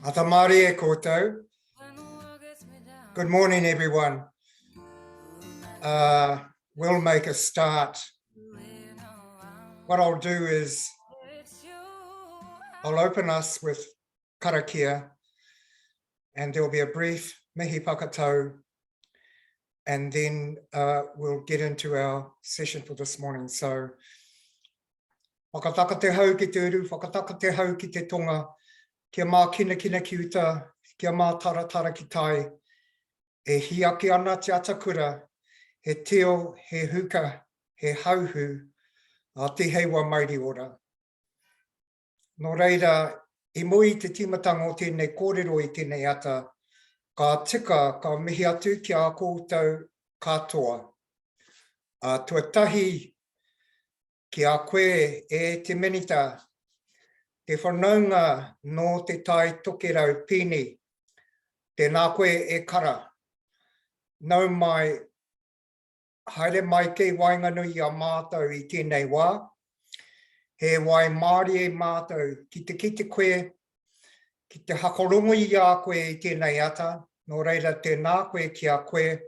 Atamari e koutou. Good morning, everyone. We'll make a start. What I'll do is I'll open us with karakia, and there'll be a brief mihi whakatau, and then we'll get into our session for this morning. So, whakataka te hau ki te uru, whakataka te hau ki te tonga, kia mā kina ki uta, kia mā taratara ki tai, e hiaki ana te atakura, he teo, he huka, he hauhu, a te heiwa mauri ora. Nō reira, I mui te timatanga o tēnei kōrero I tēnei ata, ka tika, ka mihi atu ki a koutou katoa. Tuatahi ki a koe e te minita, te whanaunga no te tai tokerau Peeni, te nā koe e kara. Nau mai, haere mai kei wainganui a mātou I tēnei wā. He wai Māori e mātou, ki te koe, ki te hakarongo I a koe I tēnei ata, nō reira te nā koe ki a koe,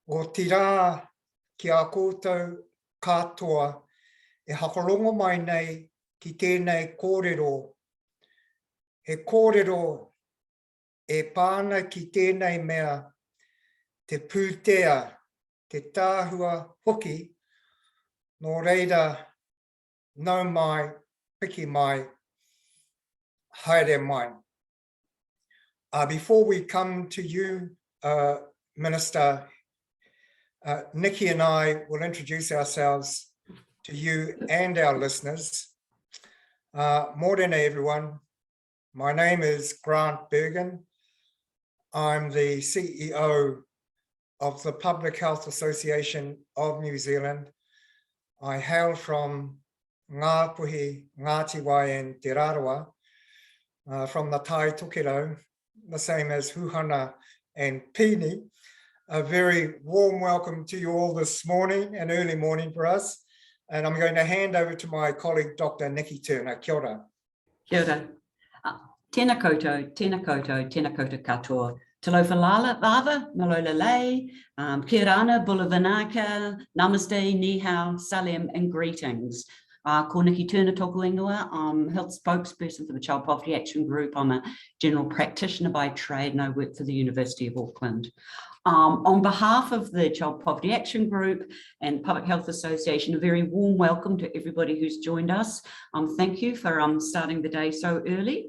o tira ki a koutou katoa, e hakarongo mai nei ki tēnei kōrero. He kōrero e pāna ki tēnei mea, te Pūtea, te tāhua hoki, nō reira, nau mai, piki mai, haere mai. Before we come to you, Minister, Nikki and I will introduce ourselves to you and our listeners. Morena everyone, my name is Grant Berghan. I'm the CEO of the Public Health Association of New Zealand. I hail from Ngāpuhi, Ngāti Wai and Te Rarawa, from the Tai Tokiro, the same as Hūhana and Peeni. A very warm welcome to you all this morning, an early morning for us. And I'm going to hand over to my colleague, Dr. Nikki Turner. Kia ora. Kia ora. Tēnā koutou, tēnā koutou, tēnā koutou katoa. Te lau whalala, lava, malola lei, kia rana, bula vanaka, namaste, ni hao, salam, and greetings. Ko Nikki Turner tōku ingoa. I'm health spokesperson for the Child Poverty Action Group. I'm a general practitioner by trade and I work for the University of Auckland. On behalf of the Child Poverty Action Group and Public Health Association, a very warm welcome to everybody who's joined us. Thank you for starting the day so early.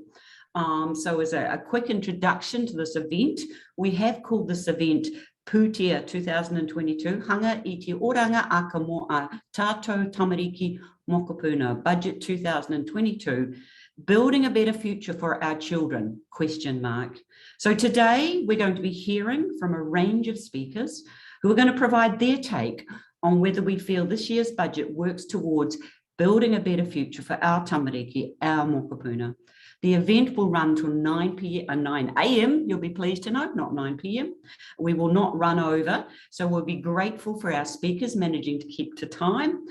So as a quick introduction to this event, we have called this event Pūtea 2022, Hanga I te oranga aka mo a tātou tamariki mokopuna, Budget 2022, Building a Better Future for Our Children, ? So today we're going to be hearing from a range of speakers who are going to provide their take on whether we feel this year's budget works towards building a better future for our tamariki, our mokopuna. The event will run till 9 a.m, you'll be pleased to know, not 9 p.m. We will not run over, so we'll be grateful for our speakers managing to keep to time.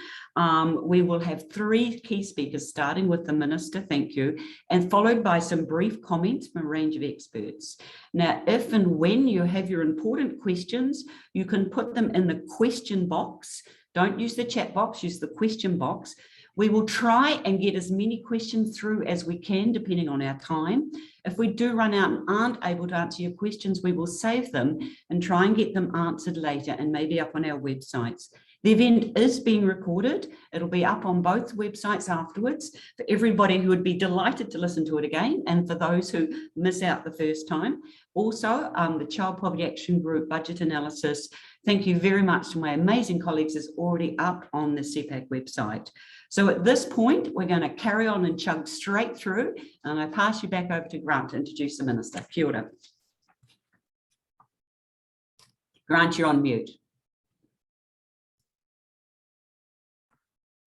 We will have 3 key speakers, starting with the Minister, thank you, and followed by some brief comments from a range of experts. Now, if and when you have your important questions, you can put them in the question box. Don't use the chat box, use the question box. We will try and get as many questions through as we can, depending on our time. If we do run out and aren't able to answer your questions, we will save them and try and get them answered later and maybe up on our websites. The event is being recorded. It'll be up on both websites afterwards for everybody who would be delighted to listen to it again and for those who miss out the first time. Also, the Child Poverty Action Group budget analysis, thank you very much to my amazing colleagues, is already up on the CPAG website. So at this point, we're going to carry on and chug straight through, and I pass you back over to Grant to introduce the Minister. Kia ora. Grant, you're on mute.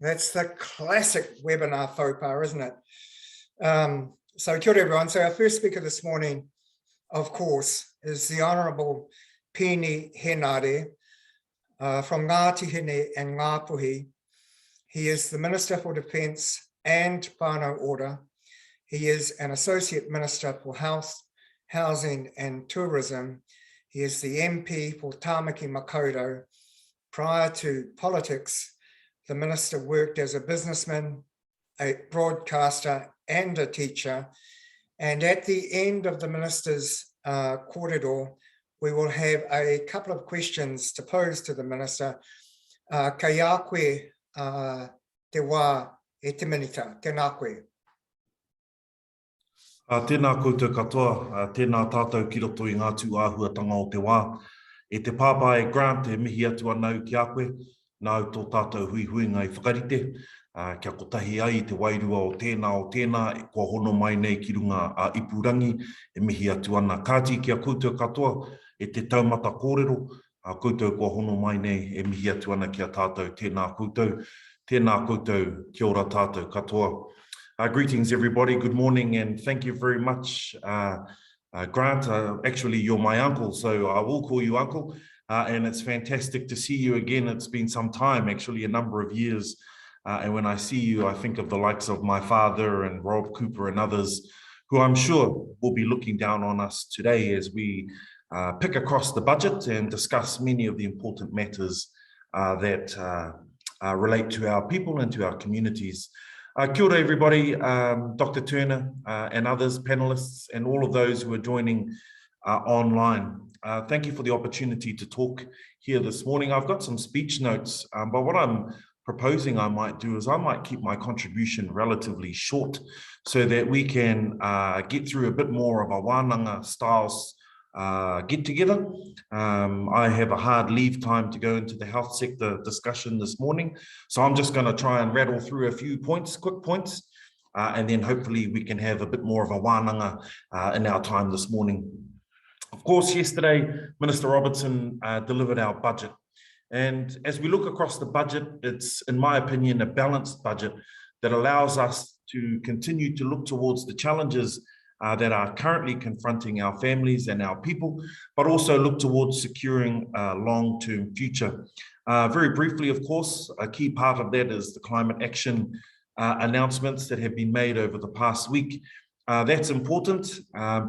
That's the classic webinar faux pas, isn't it? So kia ora everyone. So our first speaker this morning, of course, is the Honourable Peeni Henare from Ngāti Hine and Ngāpuhi. He is the Minister for Defence and Whānau Order. He is an Associate Minister for Health, Housing and Tourism. He is the MP for Tāmaki Makaurau. Prior to politics, the Minister worked as a businessman, a broadcaster and a teacher. And at the end of the Minister's corridor, we will have a couple of questions to pose to the Minister. Kia koe te wā e te minita, tēnā koe. Tēnā koutou katoa, tēnā tātou ki roto I ngā tū āhuatanga o te wā. E te pāpā e Grant e mihi atu anau ki a koe, nau tō tātou hui ngai whakarite. Kia kotahi ai te wairua o tēnā, e kua hono mai nei ki runga a Ipurangi, e mihi atu ana. Kāti kia koutou katoa, e te taumata kōrero, koutou kua hono mai nei, e mihi atu ana ki a tātou, tēnā koutou, kia ora tātou katoa. Greetings everybody, good morning and thank you very much. Grant, actually you're my uncle, so I will call you uncle. And it's fantastic to see you again. It's been some time, actually a number of years. And when I see you, I think of the likes of my father and Rob Cooper and others who I'm sure will be looking down on us today as we pick across the budget and discuss many of the important matters that relate to our people and to our communities. Kia ora everybody, Dr. Turner and others, panelists, and all of those who are joining online. Thank you for the opportunity to talk here this morning. I've got some speech notes, but what I'm proposing I might do is I might keep my contribution relatively short so that we can get through a bit more of a wānanga styles get together. I have a hard leave time to go into the health sector discussion this morning, so I'm just going to try and rattle through a few points, quick points, and then hopefully we can have a bit more of a wānanga in our time this morning. Of course, yesterday Minister Robertson delivered our budget, and as we look across the budget, it's, in my opinion, a balanced budget that allows us to continue to look towards the challenges that are currently confronting our families and our people, but also look towards securing a long-term future. Very briefly, of course, a key part of that is the climate action announcements that have been made over the past week. That's important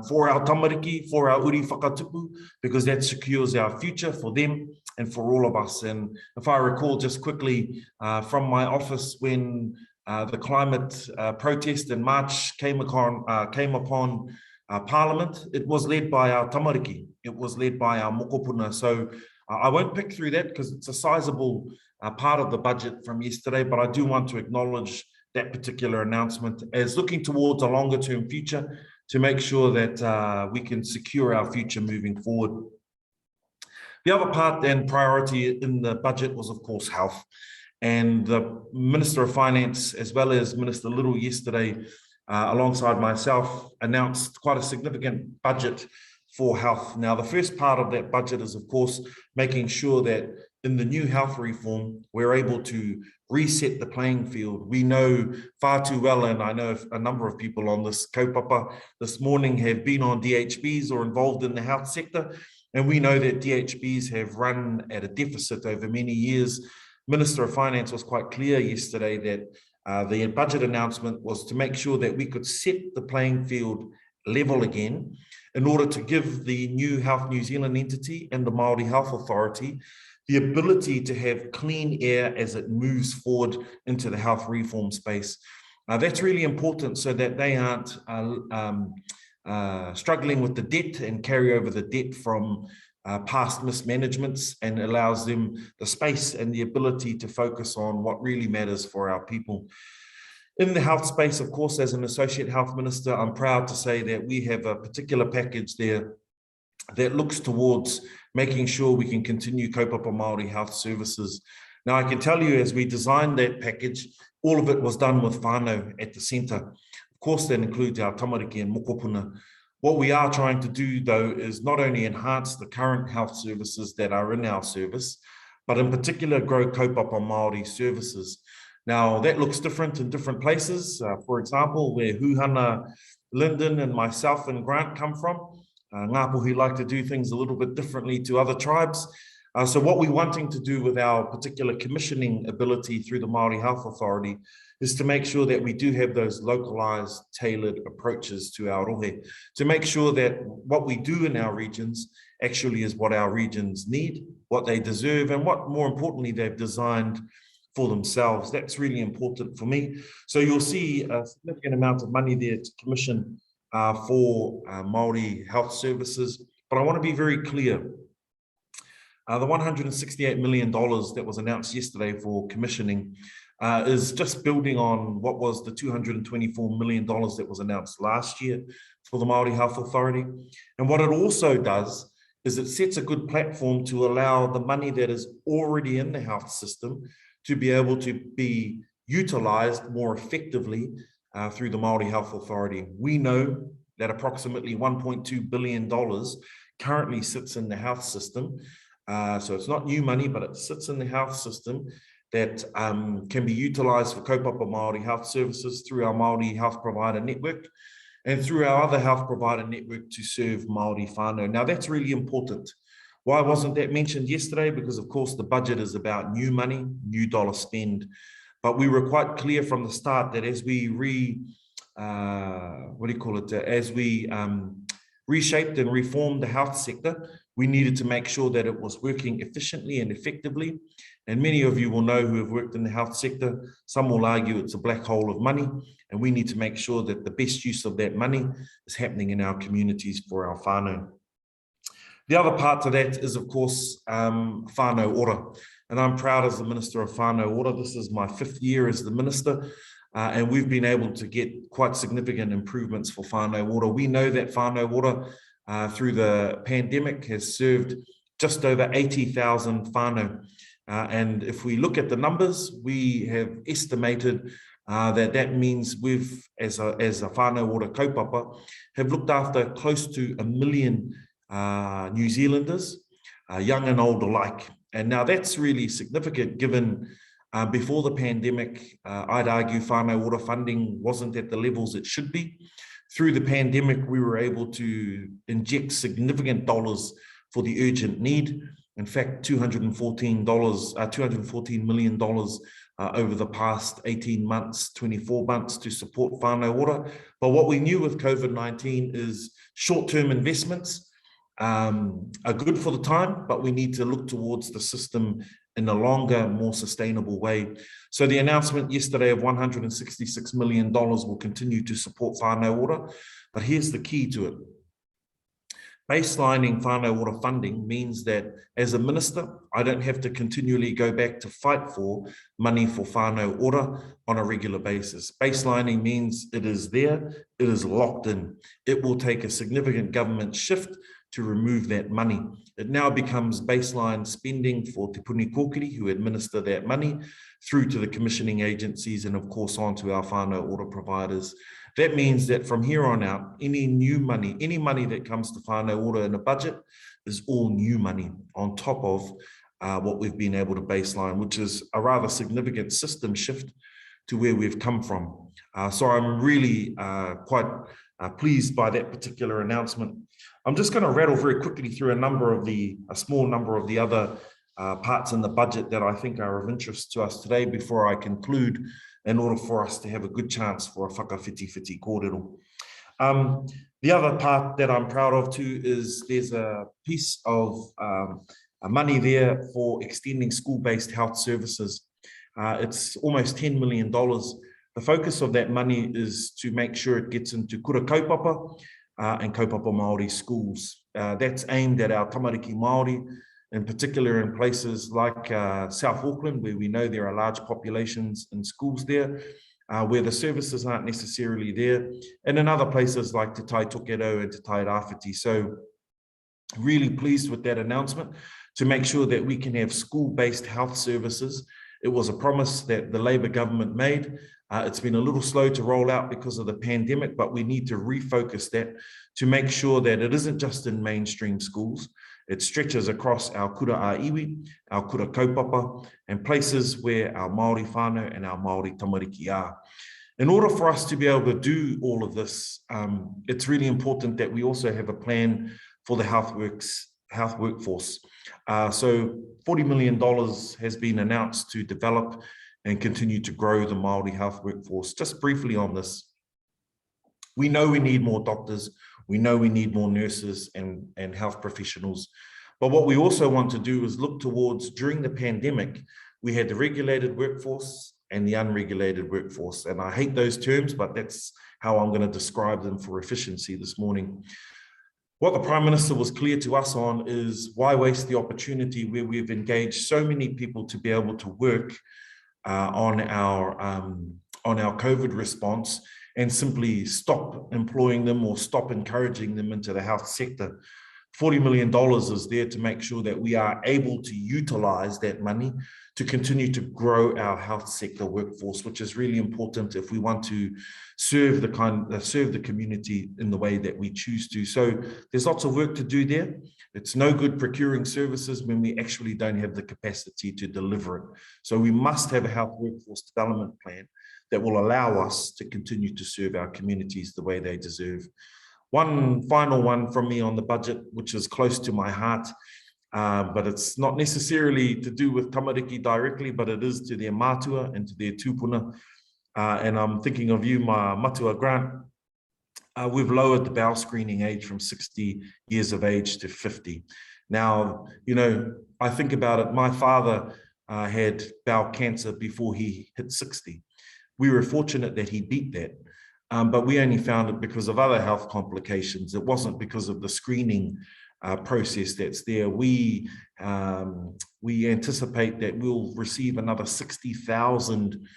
for our tamariki, for our uri whakatupu, because that secures our future for them and for all of us. And if I recall just quickly from my office when the climate protest in March came upon Parliament, it was led by our tamariki, it was led by our mokopuna. So I won't pick through that because it's a sizable part of the budget from yesterday, but I do want to acknowledge that particular announcement as looking towards a longer term future to make sure that we can secure our future moving forward. The other part and priority in the budget was, of course, health. And the Minister of Finance, as well as Minister Little yesterday, alongside myself, announced quite a significant budget for health. Now, the first part of that budget is, of course, making sure that in the new health reform, we're able to reset the playing field. We know far too well, and I know a number of people on this kaupapa this morning have been on DHBs or involved in the health sector, and we know that DHBs have run at a deficit over many years. Minister of Finance was quite clear yesterday that the budget announcement was to make sure that we could set the playing field level again in order to give the new Health New Zealand entity and the Māori Health Authority the ability to have clean air as it moves forward into the health reform space. That's really important so that they aren't struggling with the debt and carry over the debt from past mismanagements, and allows them the space and the ability to focus on what really matters for our people. In the health space, of course, as an Associate Health Minister, I'm proud to say that we have a particular package there that looks towards making sure we can continue kaupapa Māori health services. Now, I can tell you as we designed that package, all of it was done with Whānau at the centre. Of course, that includes our tamariki and mokopuna. What we are trying to do, though, is not only enhance the current health services that are in our service, but in particular grow kaupapa Māori services. Now, that looks different in different places. For example, where Hūhana, Lyndon and myself and Grant come from, Ngāpuhi like to do things a little bit differently to other tribes. So what we're wanting to do with our particular commissioning ability through the Māori Health Authority is to make sure that we do have those localized, tailored approaches to our rohe, to make sure that what we do in our regions actually is what our regions need, what they deserve, and what, more importantly, they've designed for themselves. That's really important for me. So you'll see a significant amount of money there to commission for Māori health services. But I want to be very clear. The $168 million that was announced yesterday for commissioning is just building on what was the $224 million that was announced last year for the Māori Health Authority. And what it also does is it sets a good platform to allow the money that is already in the health system to be able to be utilized more effectively through the Māori Health Authority. We know that approximately $1.2 billion currently sits in the health system. So it's not new money, but it sits in the health system that can be utilized for kaupapa Māori health services through our Māori health provider network and through our other health provider network to serve Māori whānau. Now that's really important. Why wasn't that mentioned yesterday? Because of course the budget is about new money, new dollar spend. But we were quite clear from the start that as we reshaped and reformed the health sector, we needed to make sure that it was working efficiently and effectively. And many of you will know who have worked in the health sector, some will argue it's a black hole of money, and we need to make sure that the best use of that money is happening in our communities for our whānau. The other part to that is, of course, whānau ora. And I'm proud as the Minister of Whānau Ora. This is my 5th year as the Minister. And we've been able to get quite significant improvements for whānau ora. We know that whānau ora through the pandemic has served just over 80,000 whānau. And if we look at the numbers, we have estimated that means we've, as a whānau ora kaupapa, have looked after close to 1 million New Zealanders, young and old alike. And now that's really significant given before the pandemic, I'd argue whānau ora funding wasn't at the levels it should be. Through the pandemic, we were able to inject significant dollars for the urgent need. In fact, $214 million over the past 18 months, 24 months to support whānau ora. But what we knew with COVID-19 is short-term investments are good for the time, but we need to look towards the system in a longer, more sustainable way. So the announcement yesterday of $166 million will continue to support whānau ora, but here's the key to it. Baselining whānau ora funding means that as a minister, I don't have to continually go back to fight for money for whānau ora on a regular basis. Baselining means it is there, it is locked in. It will take a significant government shift to remove that money. It now becomes baseline spending for Te Puni Kōkiri, who administer that money, through to the commissioning agencies and of course onto our whānau ora providers. That means that from here on out, any new money, any money that comes to whānau ora in a budget is all new money on top of what we've been able to baseline, which is a rather significant system shift to where we've come from. So I'm really quite pleased by that particular announcement. I'm just going to rattle very quickly through a small number of the other parts in the budget that I think are of interest to us today before I conclude, in order for us to have a good chance for a whakawhiti kōrero. The other part that I'm proud of too is there's a piece of money there for extending school-based health services. It's almost $10 million. The focus of that money is to make sure it gets into kura kaupapa and kaupapa Māori schools. That's aimed at our tamariki Māori, in particular in places like South Auckland, where we know there are large populations in schools there, where the services aren't necessarily there, and in other places like Te Tai Tokedo and Te Tai Rāwhiti. So really pleased with that announcement to make sure that we can have school-based health services. It was a promise that the Labour government made. It's been a little slow to roll out because of the pandemic, but we need to refocus that to make sure that it isn't just in mainstream schools. It stretches across our kura iwi, our kura kaupapa, and places where our Māori whānau and our Māori tamariki are. In order for us to be able to do all of this, it's really important that we also have a plan for the health works health workforce. So $40 million has been announced to develop and continue to grow the Māori health workforce. Just briefly on this, we know we need more doctors, we know we need more nurses and health professionals, but what we also want to do is look towards, during the pandemic, we had the regulated workforce and the unregulated workforce, and I hate those terms, but that's how I'm going to describe them for efficiency this morning. What the Prime Minister was clear to us on is, why waste the opportunity where we've engaged so many people to be able to work on our COVID response, and simply stop employing them or stop encouraging them into the health sector. $40 million is there to make sure that we are able to utilize that money to continue to grow our health sector workforce, which is really important if we want to serve the community in the way that we choose to. So there's lots of work to do there. It's no good procuring services when we actually don't have the capacity to deliver it. So we must have a health workforce development plan that will allow us to continue to serve our communities the way they deserve. One final one from me on the budget, which is close to my heart, but it's not necessarily to do with tamariki directly, but it is to their mātua and to their tūpuna. And I'm thinking of you, my matua Grant. We've lowered the bowel screening age from 60 years of age to 50. Now, you know, I think about it, my father had bowel cancer before he hit 60. We were fortunate that he beat that. But we only found it because of other health complications. It wasn't because of the screening process that's there. We anticipate that we'll receive another 60,000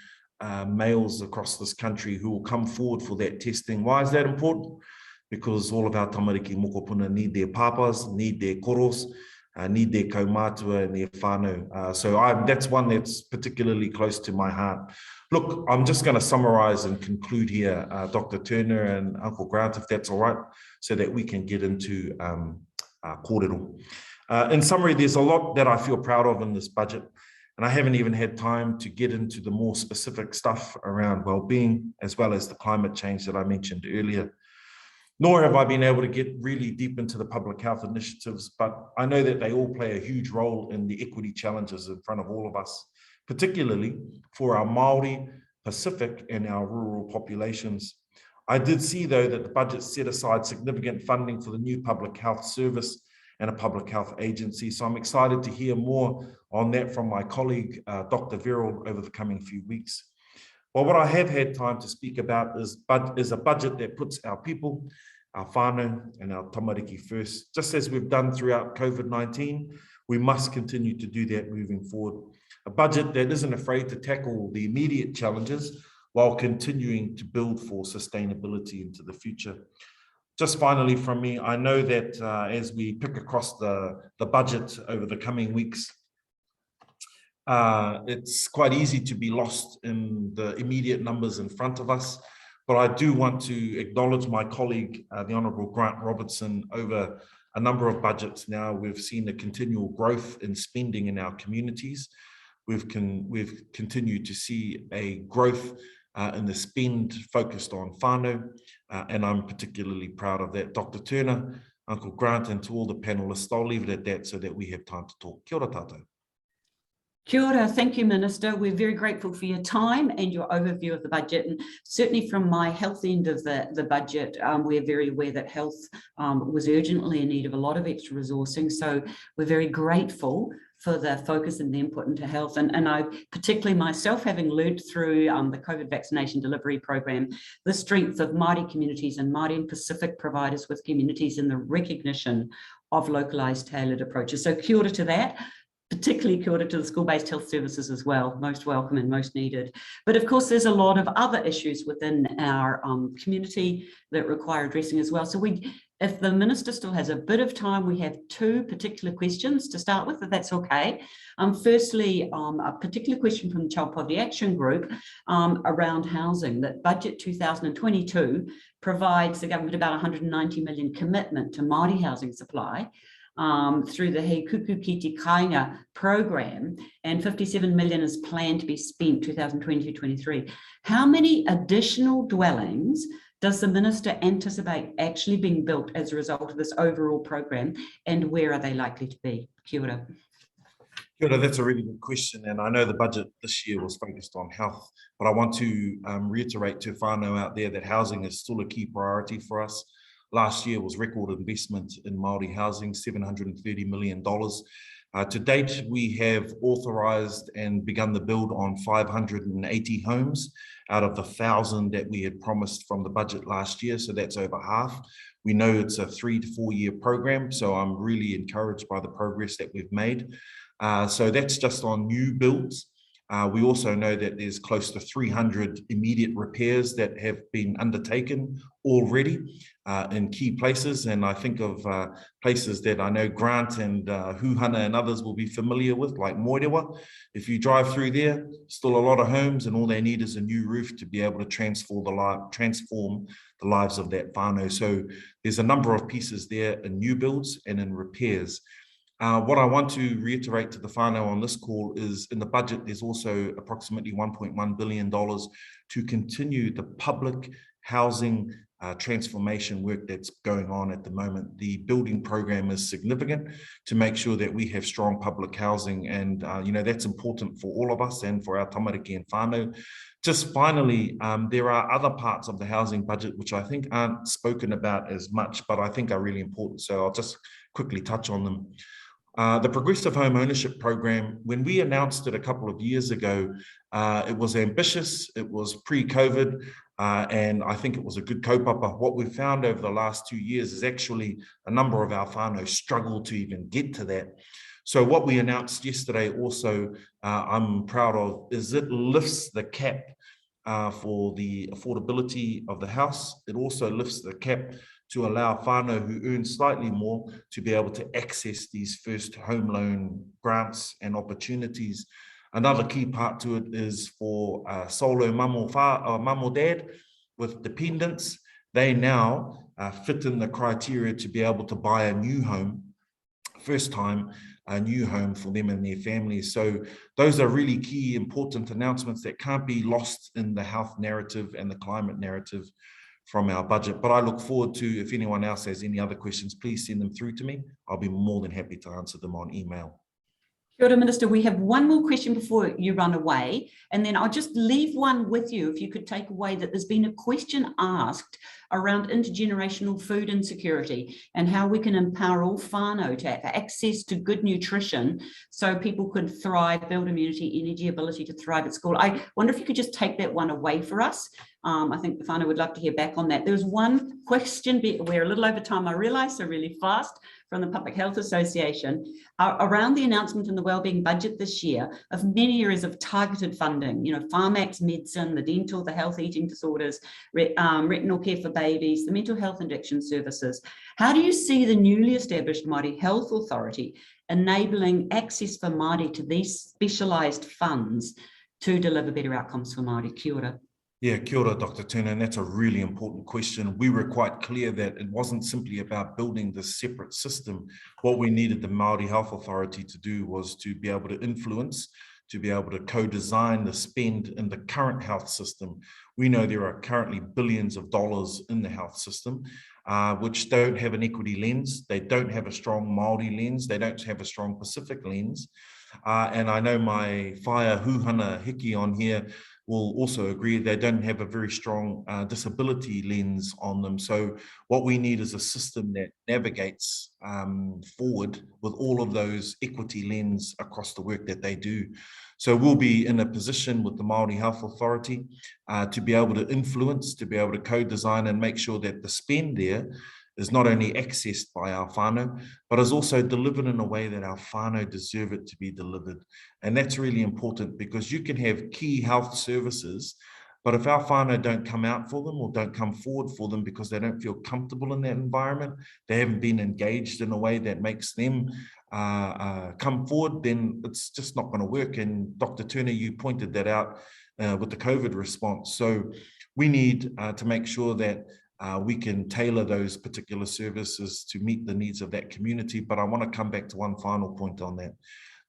males across this country who will come forward for that testing. Why is that important? Because all of our tamariki mokopuna need their papas, need their koros, need their kaumātua and their whānau. So that's one that's particularly close to my heart. Look, I'm just going to summarize and conclude here, Dr. Turner and Uncle Grant, if that's all right, so that we can get into kōrero. In summary, there's a lot that I feel proud of in this budget, and I haven't even had time to get into the more specific stuff around well-being, as well as the climate change that I mentioned earlier. Nor have I been able to get really deep into the public health initiatives, but I know that they all play a huge role in the equity challenges in front of all of us, particularly for our Māori, Pacific, and our rural populations. I did see, though, that the budget set aside significant funding for the new public health service and a public health agency, so I'm excited to hear more on that from my colleague, Dr. Verrill, over the coming few weeks. Well, what I have had time to speak about is a budget that puts our people, our whānau, and our tamariki first. Just as we've done throughout COVID-19, we must continue to do that moving forward. A budget that isn't afraid to tackle the immediate challenges while continuing to build for sustainability into the future. Just finally from me, I know that as we pick across the budget over the coming weeks, it's quite easy to be lost in the immediate numbers in front of us, but I do want to acknowledge my colleague, the Honourable Grant Robertson. Over a number of budgets now, we've seen a continual growth in spending in our communities. We've continued to see a growth in the spend focused on whānau, and I'm particularly proud of that. Dr. Turner, Uncle Grant, and to all the panelists, I'll leave it at that so that we have time to talk. Kia ora tātou. Kia ora, thank you, Minister. We're very grateful for your time and your overview of the budget. And certainly from my health end of the budget, we're very aware that health was urgently in need of a lot of extra resourcing. So we're very grateful for the focus and the input into health. And I, particularly myself, having learned through the COVID vaccination delivery program, the strength of Māori communities and Māori and Pacific providers with communities in the recognition of localised tailored approaches. So kia ora to that. Particularly kia ora to the school-based health services as well, most welcome and most needed. But of course, there's a lot of other issues within our community that require addressing as well. So if the Minister still has a bit of time, we have two particular questions to start with, if that's okay. Firstly, a particular question from the Child Poverty Action Group around housing, that budget 2022 provides the government about 190 million commitment to Māori housing supply, through the He Kuku Ki Te Kāinga program, and 57 million is planned to be spent 2022-23. How many additional dwellings does the Minister anticipate actually being built as a result of this overall program, and where are they likely to be? Kia ora. Kia ora, that's a really good question, and I know the budget this year was focused on health, but I want to reiterate to whānau out there that housing is still a key priority for us. Last year was record investment in Māori housing, $730 million. To date, we have authorised and begun the build on 580 homes out of the 1,000 that we had promised from the budget last year, so that's over half. We know it's a 3 to 4 year program, so I'm really encouraged by the progress that we've made. So that's just on new builds. We also know that there's close to 300 immediate repairs that have been undertaken already in key places. And I think of places that I know Grant and Hūhana and others will be familiar with, like Moerewa. If you drive through there, still a lot of homes, and all they need is a new roof to be able to transform the lives of that whānau. So there's a number of pieces there in new builds and in repairs. What I want to reiterate to the whānau on this call is in the budget, there's also approximately $1.1 billion to continue the public housing transformation work that's going on at the moment. The building program is significant to make sure that we have strong public housing, and that's important for all of us and for our tamariki and whānau. Just finally, there are other parts of the housing budget which I think aren't spoken about as much, but I think are really important. So I'll just quickly touch on them. The Progressive Home Ownership Program, when we announced it a couple of years ago, it was ambitious, it was pre-COVID, and I think it was a good kaupapa. What we've found over the last 2 years is actually a number of our whānau struggle to even get to that. So what we announced yesterday also, I'm proud of, is it lifts the cap for the affordability of the house. It also lifts the cap to allow whānau who earn slightly more to be able to access these first home loan grants and opportunities. Another key part to it is for solo mum or dad with dependents. They now fit in the criteria to be able to buy a new home, first time, a new home for them and their families. So those are really key, important announcements that can't be lost in the health narrative and the climate narrative from our budget. But I look forward to, if anyone else has any other questions, please send them through to me. I'll be more than happy to answer them on email. Kia ora, Minister. We have one more question before you run away, and then I'll just leave one with you if you could take away that there's been a question asked around intergenerational food insecurity and how we can empower all whānau to have access to good nutrition so people could thrive, build immunity, energy, ability to thrive at school. I wonder if you could just take that one away for us. I think the whānau would love to hear back on that. There was one question, we're a little over time, I realise, so really fast, from the Public Health Association around the announcement in the wellbeing budget this year of many areas of targeted funding, Pharmax medicine, the dental, the health eating disorders, retinal care for babies, the mental health addiction services. How do you see the newly established Māori Health Authority enabling access for Māori to these specialised funds to deliver better outcomes for Māori? Kia ora. Yeah, kia ora, Dr. Turner, and that's a really important question. We were quite clear that it wasn't simply about building this separate system. What we needed the Māori Health Authority to do was to be able to influence, to be able to co-design the spend in the current health system. We know there are currently billions of dollars in the health system, which don't have an equity lens. They don't have a strong Māori lens. They don't have a strong Pacific lens. And I know my Hūhana Hickey on here will also agree they don't have a very strong disability lens on them. So what we need is a system that navigates forward with all of those equity lens across the work that they do. So we'll be in a position with the Māori Health Authority to be able to influence, to be able to co-design and make sure that the spend there is not only accessed by our whānau, but is also delivered in a way that our whānau deserve it to be delivered. And that's really important because you can have key health services, but if our whānau don't come out for them or don't come forward for them because they don't feel comfortable in that environment, they haven't been engaged in a way that makes them come forward, then it's just not going to work. And Dr. Turner, you pointed that out with the COVID response. So we need to make sure that we can tailor those particular services to meet the needs of that community. But I want to come back to one final point on that.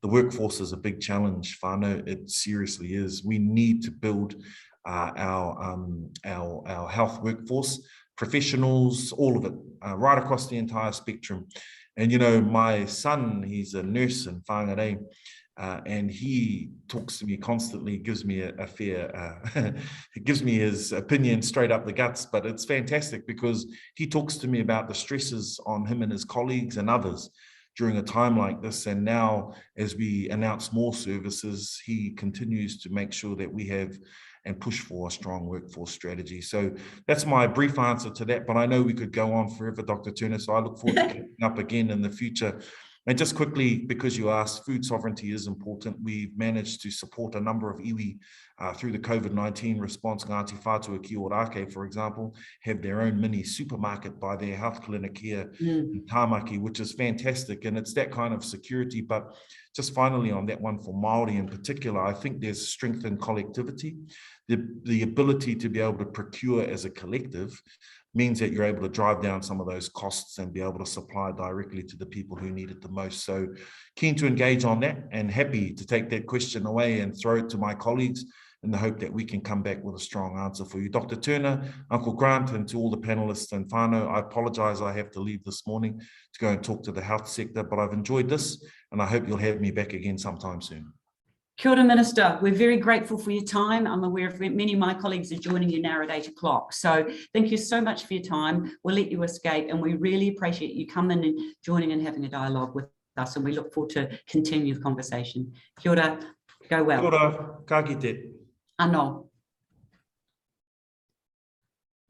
The workforce is a big challenge, whānau. It seriously is. We need to build our health workforce, professionals, all of it, right across the entire spectrum. And, you know, my son, he's a nurse in Whānau, and he talks to me constantly, gives me a fair, gives me his opinion straight up the guts, but it's fantastic because he talks to me about the stresses on him and his colleagues and others during a time like this. And now, as we announce more services, he continues to make sure that we have and push for a strong workforce strategy. So that's my brief answer to that, but I know we could go on forever, Dr. Turner, so I look forward to catching up again in the future. And just quickly, because you asked, food sovereignty is important. We've managed to support a number of iwi through the COVID-19 response. Ngāti Whātua ki Orake, for example, have their own mini supermarket by their health clinic here in Tāmaki, which is fantastic. And it's that kind of security. But just finally on that one for Māori in particular, I think there's strength in collectivity. The ability to be able to procure as a collective means that you're able to drive down some of those costs and be able to supply directly to the people who need it the most. So keen to engage on that and happy to take that question away and throw it to my colleagues in the hope that we can come back with a strong answer for you. Dr. Turner, Uncle Grant, and to all the panelists and whānau, I apologize I have to leave this morning to go and talk to the health sector, but I've enjoyed this and I hope you'll have me back again sometime soon. Kia ora, Minister. We're very grateful for your time. I'm aware of many of my colleagues are joining you now at 8 o'clock. So thank you so much for your time. We'll let you escape and we really appreciate you coming and joining and having a dialogue with us. And we look forward to continue the conversation. Kia ora, go well. Kia ora, ka kite. Anō.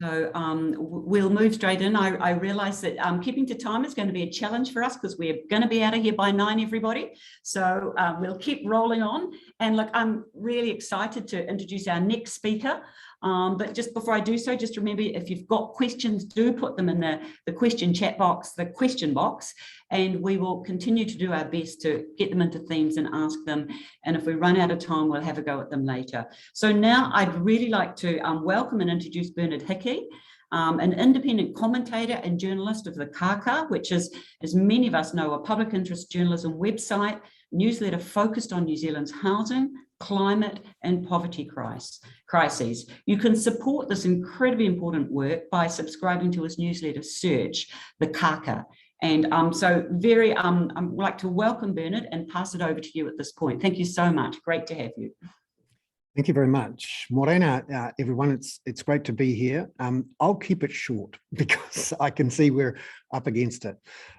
So we'll move straight in. I realise that keeping to time is going to be a challenge for us because we're going to be out of here by 9, everybody. So we'll keep rolling on. And look, I'm really excited to introduce our next speaker. But just before I do so, just remember, if you've got questions, do put them in the question chat box, the question box, and we will continue to do our best to get them into themes and ask them. And if we run out of time, we'll have a go at them later. So now I'd really like to welcome and introduce Bernard Hickey, an independent commentator and journalist of the Kāka, which is, as many of us know, a public interest journalism website, newsletter focused on New Zealand's housing, climate and poverty crises. You can support this incredibly important work by subscribing to his newsletter Search, the Kāka. And so I'd like to welcome Bernard and pass it over to you at this point. Thank you so much. Great to have you. Thank you very much. Morena, everyone, it's great to be here. I'll keep it short because I can see we're up against it.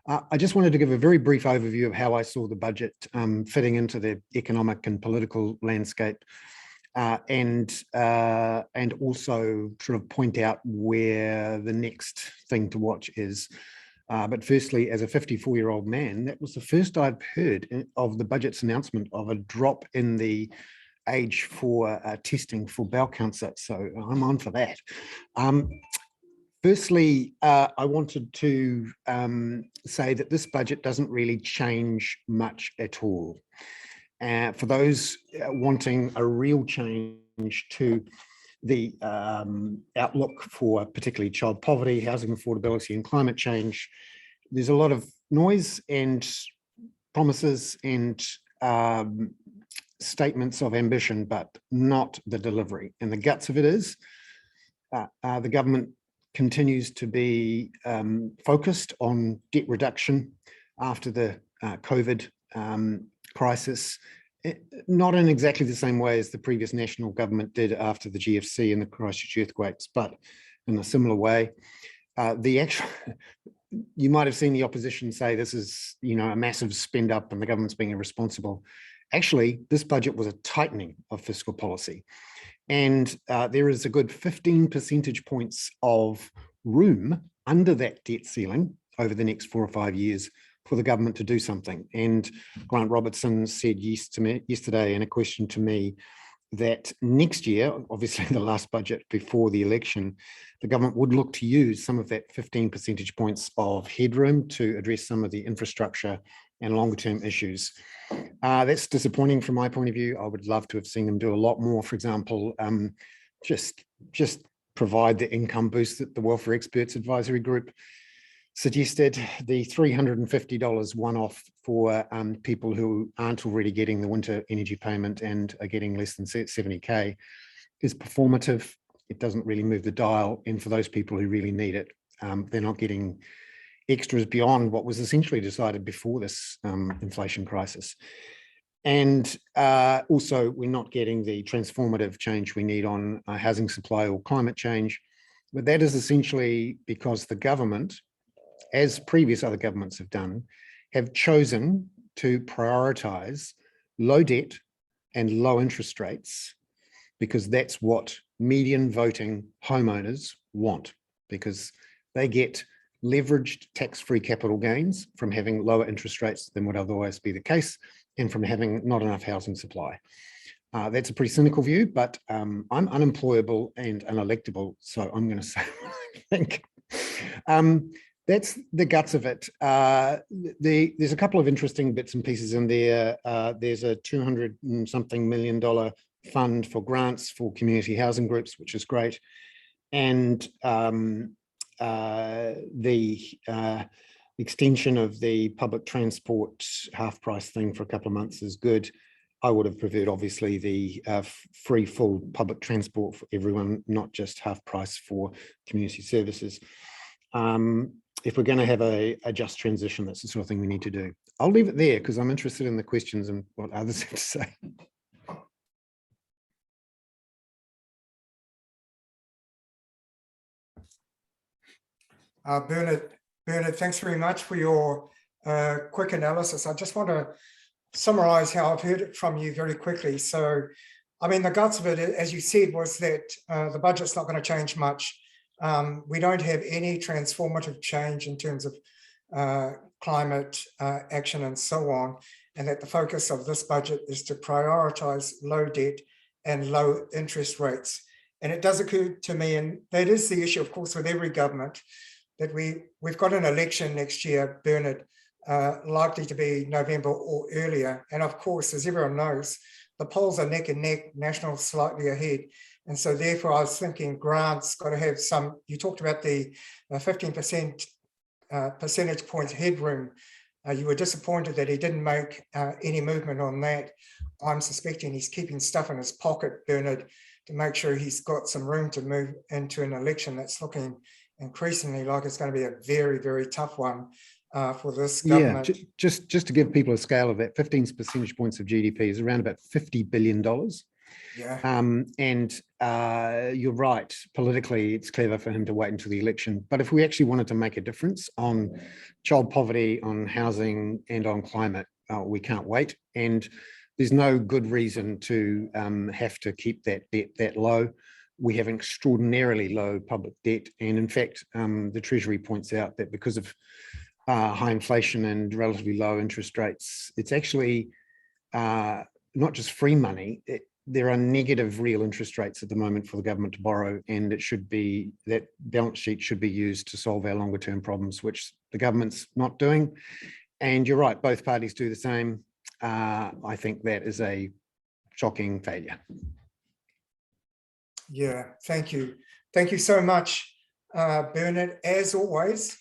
I just wanted to give a very brief overview of how I saw the budget fitting into the economic and political landscape and also sort of point out where the next thing to watch is. But firstly, as a 54-year-old man, that was the first I'd heard of the budget's announcement of a drop in the age for testing for bowel cancer, so I'm on for that. Firstly, I wanted to say that this budget doesn't really change much at all. For those wanting a real change to the outlook for particularly child poverty, housing affordability and climate change, there's a lot of noise and promises and statements of ambition, but not the delivery. And the guts of it is the government continues to be focused on debt reduction after the COVID crisis, not in exactly the same way as the previous national government did after the GFC and the Christchurch earthquakes, but in a similar way. You might have seen the opposition say this is, a massive spend up and the government's being irresponsible. Actually, this budget was a tightening of fiscal policy. And there is a good 15 percentage points of room under that debt ceiling over the next 4 or 5 years for the government to do something. And Grant Robertson said yesterday in a question to me that next year, obviously the last budget before the election, the government would look to use some of that 15 percentage points of headroom to address some of the infrastructure and longer term issues. That's disappointing from my point of view. I would love to have seen them do a lot more. For example, just provide the income boost that the Welfare Experts Advisory Group suggested, the $350 one-off for people who aren't already getting the winter energy payment and are getting less than 70K. is performative. It doesn't really move the dial. And for those people who really need it, they're not getting extras beyond what was essentially decided before this inflation crisis. And also, we're not getting the transformative change we need on housing supply or climate change. But that is essentially because the government, as previous other governments have done, have chosen to prioritise low debt and low interest rates, because that's what median voting homeowners want, because they get leveraged tax-free capital gains from having lower interest rates than would otherwise be the case, and from having not enough housing supply. That's a pretty cynical view, but I'm unemployable and unelectable, so I'm going to say what I think. That's the guts of it. There's a couple of interesting bits and pieces in there. There's a $200 and something million fund for grants for community housing groups, which is great. And the extension of the public transport half price thing for a couple of months is good. I would have preferred, obviously, the free full public transport for everyone, not just half price for community services. If we're going to have a just transition, that's the sort of thing we need to do. I'll leave it there because I'm interested in the questions and what others have to say. Bernard, thanks very much for your quick analysis. I just want to summarize how I've heard it from you very quickly. So, I mean, the guts of it, as you said, was that the budget's not going to change much. We don't have any transformative change in terms of climate action and so on, and that the focus of this budget is to prioritize low debt and low interest rates. And it does occur to me, and that is the issue, of course, with every government, that we've got an election next year, Bernard, likely to be November or earlier. And of course, as everyone knows, the polls are neck and neck, National slightly ahead. And so therefore, I was thinking Grant's got to have some, you talked about the 15% percentage points headroom. You were disappointed that he didn't make any movement on that. I'm suspecting he's keeping stuff in his pocket, Bernard, to make sure he's got some room to move into an election that's looking increasingly like it's going to be a very, very tough one for this government. Yeah, just to give people a scale of that, 15 percentage points of GDP is around about $50 billion. Yeah. And you're right, politically, it's clever for him to wait until the election. But if we actually wanted to make a difference on child poverty, on housing, and on climate, we can't wait. And there's no good reason to have to keep that debt that low. We have an extraordinarily low public debt. And in fact, the Treasury points out that because of high inflation and relatively low interest rates, it's actually not just free money. There are negative real interest rates at the moment for the government to borrow, and it should be, that balance sheet should be used to solve our longer term problems, which the government's not doing. And you're right, both parties do the same. I think that is a shocking failure. Yeah, thank you. Thank you so much, Bernard, as always,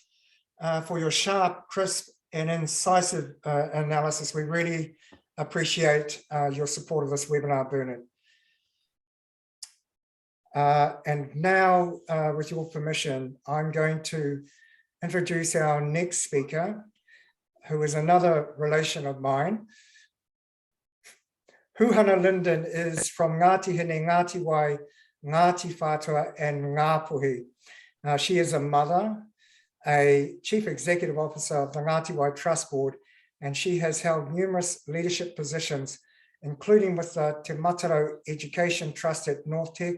for your sharp, crisp and incisive analysis. We really appreciate your support of this webinar, Bernard. And now, with your permission, I'm going to introduce our next speaker, who is another relation of mine. Hūhana Lyndon is from Ngāti Hine, Ngāti Wai, Ngāti Whātua and Ngāpuhi. She is a mother, a chief executive officer of the Ngāti Wai Trust Board, and she has held numerous leadership positions, including with the Te Mataro Education Trust at North Tech,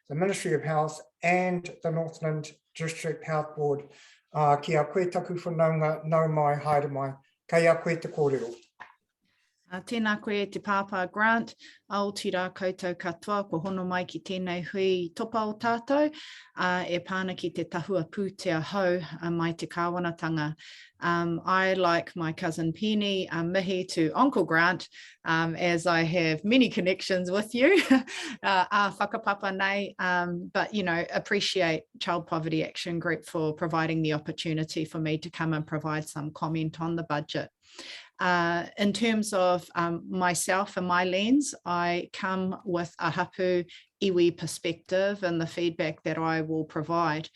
the Ministry of Health, and the Northland District Health Board. Kia koe taku whanaunga, nau mai, haere mai, kei a koe te kōrero. Tēnā koe te pāpā Grant, aotira koutou katoa, ko hono mai ki tēnei hui topa o tātou, e pāna ki te tahua Pūtea hau mai te kāwanatanga. I, like my cousin Peeni, mihi to Uncle Grant, as I have many connections with you, whakapapa nei, but, you know, appreciate Child Poverty Action Group for providing the opportunity for me to come and provide some comment on the budget. In terms of myself and my lens, I come with a hapu iwi perspective and the feedback that I will provide.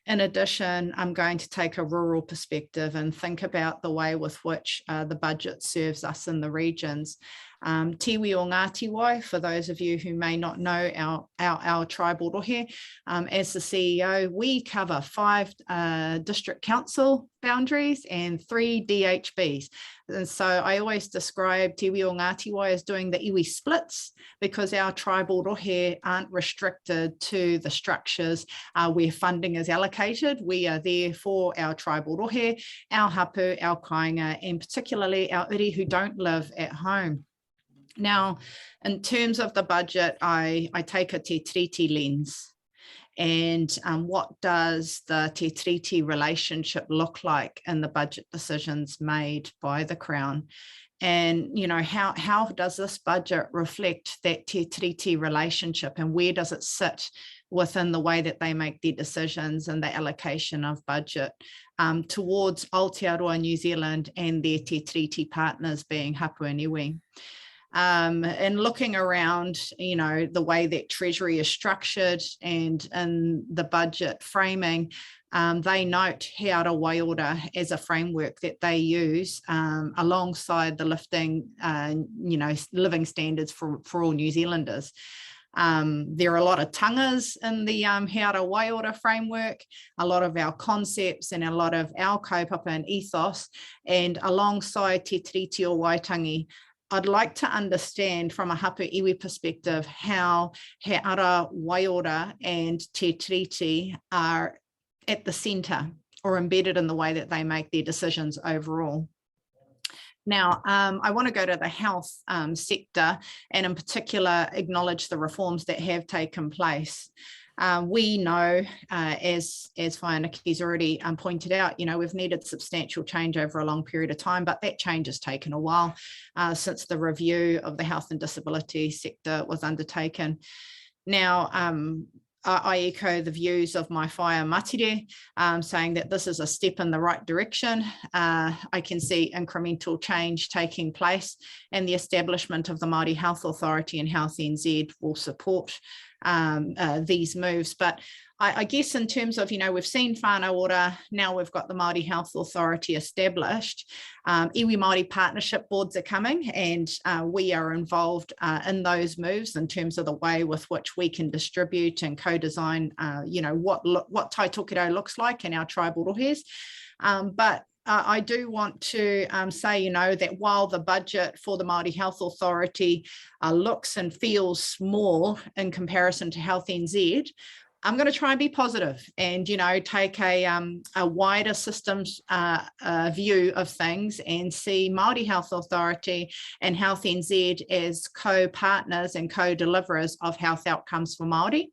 In addition, I'm going to take a rural perspective and think about the way with which the budget serves us in the regions. Tiwi o Ngāti Wai, for those of you who may not know our tribal rohe, as the CEO, we cover 5 district council boundaries and 3 DHBs. And so I always describe Tiwi o Ngāti Wai as doing the iwi splits, because our tribal rohe aren't restricted to the structures where funding is allocated. We are there for our tribal rohe, our hapu, our kāinga, and particularly our iri who don't live at home. Now, in terms of the budget, I take a te tiriti lens. And what does the te tiriti relationship look like in the budget decisions made by the Crown? And, you know, how does this budget reflect that te tiriti relationship, and where does it sit within the way that they make their decisions and the allocation of budget towards Aotearoa New Zealand and their te tiriti partners being hapu and iwi? And looking around, you know, the way that Treasury is structured and in the budget framing, they note Hea Wai order as a framework that they use alongside the lifting, you know, living standards for all New Zealanders. There are a lot of tangas in the Hea Wai order framework, a lot of our concepts and a lot of our kaupapa and ethos, and alongside Te Tiriti o Waitangi, I'd like to understand from a hapu iwi perspective how He Ara Wai Ora and Te Tiriti are at the centre or embedded in the way that they make their decisions overall. Now, I want to go to the health sector and in particular acknowledge the reforms that have taken place. We know, as Nikki's already pointed out, you know, we've needed substantial change over a long period of time, but that change has taken a while since the review of the health and disability sector was undertaken. Now, I echo the views of my whaia matire, saying that this is a step in the right direction. I can see incremental change taking place, and the establishment of the Māori Health Authority and Health NZ will support these moves. But I guess in terms of, you know, we've seen Whānau order, now we've got the Māori Health Authority established. Iwi Māori partnership boards are coming, and we are involved in those moves in terms of the way with which we can distribute and co-design, you know, what Tai Tokiro looks like in our tribal rohes. But I do want to say, you know, that while the budget for the Māori Health Authority looks and feels small in comparison to Health NZ, I'm going to try and be positive and, you know, take a wider systems view of things and see Māori Health Authority and Health NZ as co-partners and co-deliverers of health outcomes for Māori.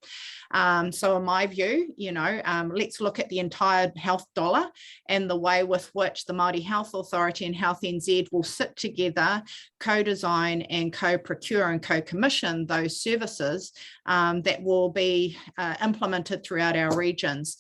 So in my view, you know, let's look at the entire health dollar and the way with which the Māori Health Authority and Health NZ will sit together, co-design and co-procure and co-commission those services that will be implemented throughout our regions.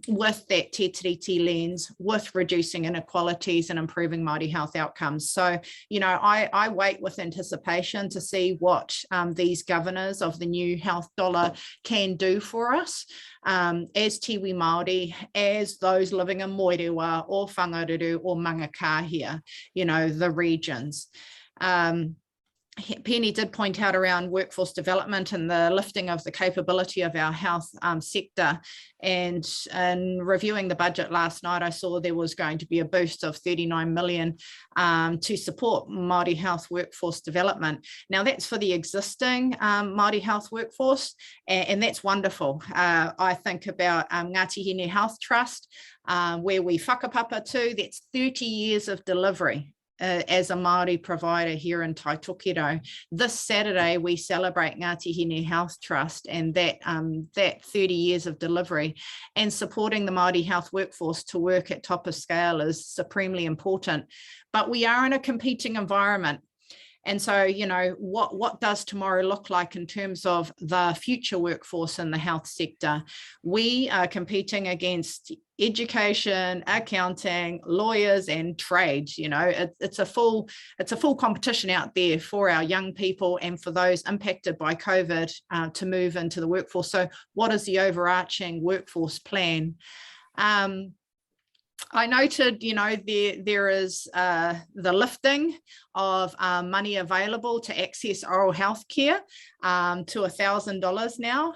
With that te tiriti lens, with reducing inequalities and improving Māori health outcomes. So, you know, I wait with anticipation to see what these governors of the new health dollar can do for us as Tiwi Māori, as those living in Moerewa or Whangaruru or Mangakahia, you know, the regions. Peeni did point out around workforce development and the lifting of the capability of our health sector. And in reviewing the budget last night, I saw there was going to be a boost of 39 million to support Māori health workforce development. Now that's for the existing Māori health workforce, and that's wonderful. I think about Ngāti Hine Health Trust, where we whakapapa to, that's 30 years of delivery. As a Māori provider here in Tai Tokiro. This Saturday, we celebrate Ngāti Hine Health Trust and that 30 years of delivery, and supporting the Māori health workforce to work at top of scale is supremely important. But we are in a competing environment. And so, you know, what does tomorrow look like in terms of the future workforce in the health sector? We are competing against education, accounting, lawyers, and trades. You know, it's a full competition out there for our young people and for those impacted by COVID to move into the workforce. So what is the overarching workforce plan? I noted, you know, there is the lifting of money available to access oral health care to $1,000 now.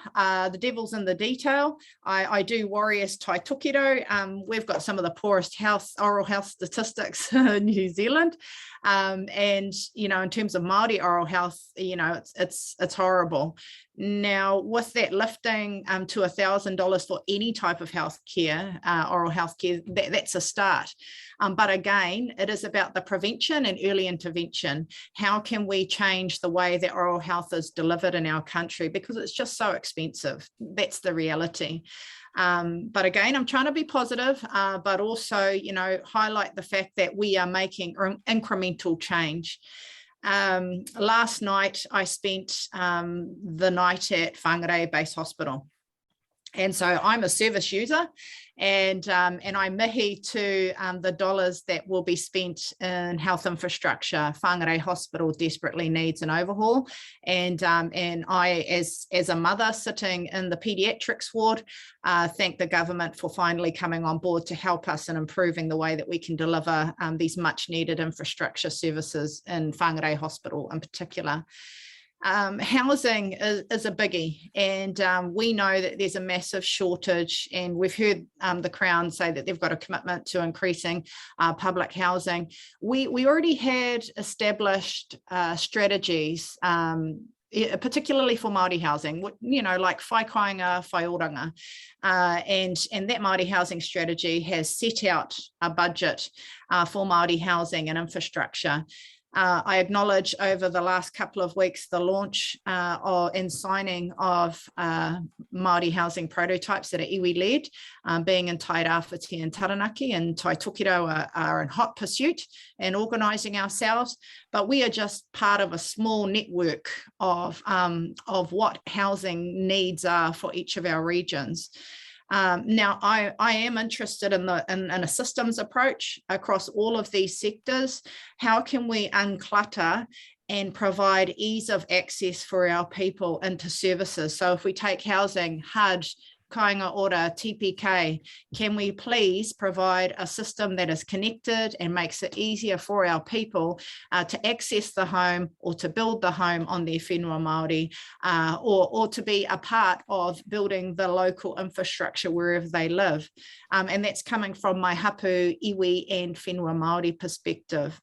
The devil's in the detail. I do worry as Tai Tokido. We've got some of the poorest oral health statistics in New Zealand. And, you know, in terms of Māori oral health, you know, it's horrible. Now, with that lifting to $1,000 for any type of health care, oral health care, that's a start. But again, it is about the prevention and early intervention. How can we change the way that oral health is delivered in our country? Because it's just so expensive. That's the reality. But again, I'm trying to be positive, but also, you know, highlight the fact that we are making incremental change. Last night, I spent the night at Whangarei Base Hospital. And so I'm a service user, and I mihi to the dollars that will be spent in health infrastructure. Whangarei Hospital desperately needs an overhaul, and I, as a mother sitting in the paediatrics ward, thank the government for finally coming on board to help us in improving the way that we can deliver these much needed infrastructure services in Whangarei Hospital in particular. Housing is a biggie, and we know that there's a massive shortage, and we've heard the Crown say that they've got a commitment to increasing public housing. We already had established strategies, particularly for Māori housing, you know, like whai kāinga, whai oranga. And that Māori housing strategy has set out a budget for Māori housing and infrastructure. I acknowledge over the last couple of weeks the launch and signing of Māori housing prototypes that are iwi-led, being in Tairāwhiti and Taranaki, and Tai Tokido are in hot pursuit and organising ourselves. But we are just part of a small network of what housing needs are for each of our regions. Now, I am interested in a systems approach across all of these sectors. How can we unclutter and provide ease of access for our people into services? So if we take housing, HUD, kāinga ora, TPK, can we please provide a system that is connected and makes it easier for our people to access the home or to build the home on their whenua Māori, or to be a part of building the local infrastructure wherever they live. And that's coming from my hapu, iwi and whenua Māori perspective.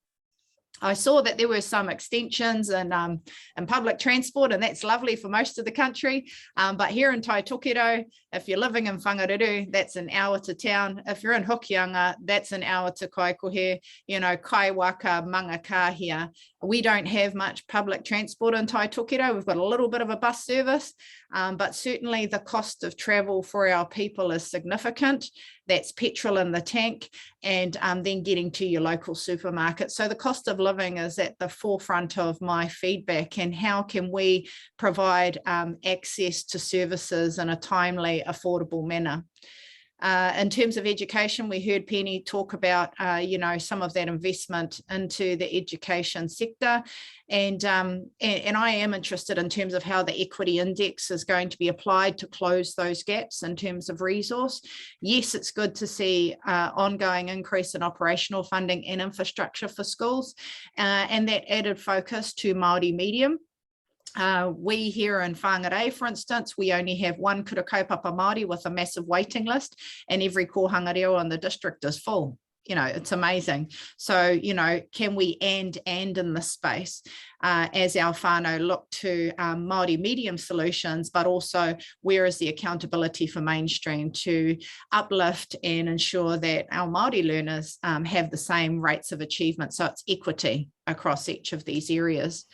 I saw that there were some extensions in public transport, and that's lovely for most of the country. But here in Tai Tokido, if you're living in Whangaruru, that's an hour to town. If you're in Hokianga, that's an hour to Kaikohe, you know, Kaiwaka, Mangakahia. We don't have much public transport in Tai Tokido. We've got a little bit of a bus service, but certainly the cost of travel for our people is significant. That's petrol in the tank, and then getting to your local supermarket. So the cost of living is at the forefront of my feedback, and how can we provide access to services in a timely, affordable manner. In terms of education, we heard Peeni talk about, you know, some of that investment into the education sector. And I am interested in terms of how the equity index is going to be applied to close those gaps in terms of resource. Yes, it's good to see ongoing increase in operational funding and infrastructure for schools, and that added focus to Māori medium. We here in Whangarei, for instance, we only have one kura kaupapa Māori with a massive waiting list, and every kōhanga reo in the district is full. You know, it's amazing. So, you know, can we and in this space as our whānau look to Māori medium solutions, but also where is the accountability for mainstream to uplift and ensure that our Māori learners have the same rates of achievement. So it's equity across each of these areas.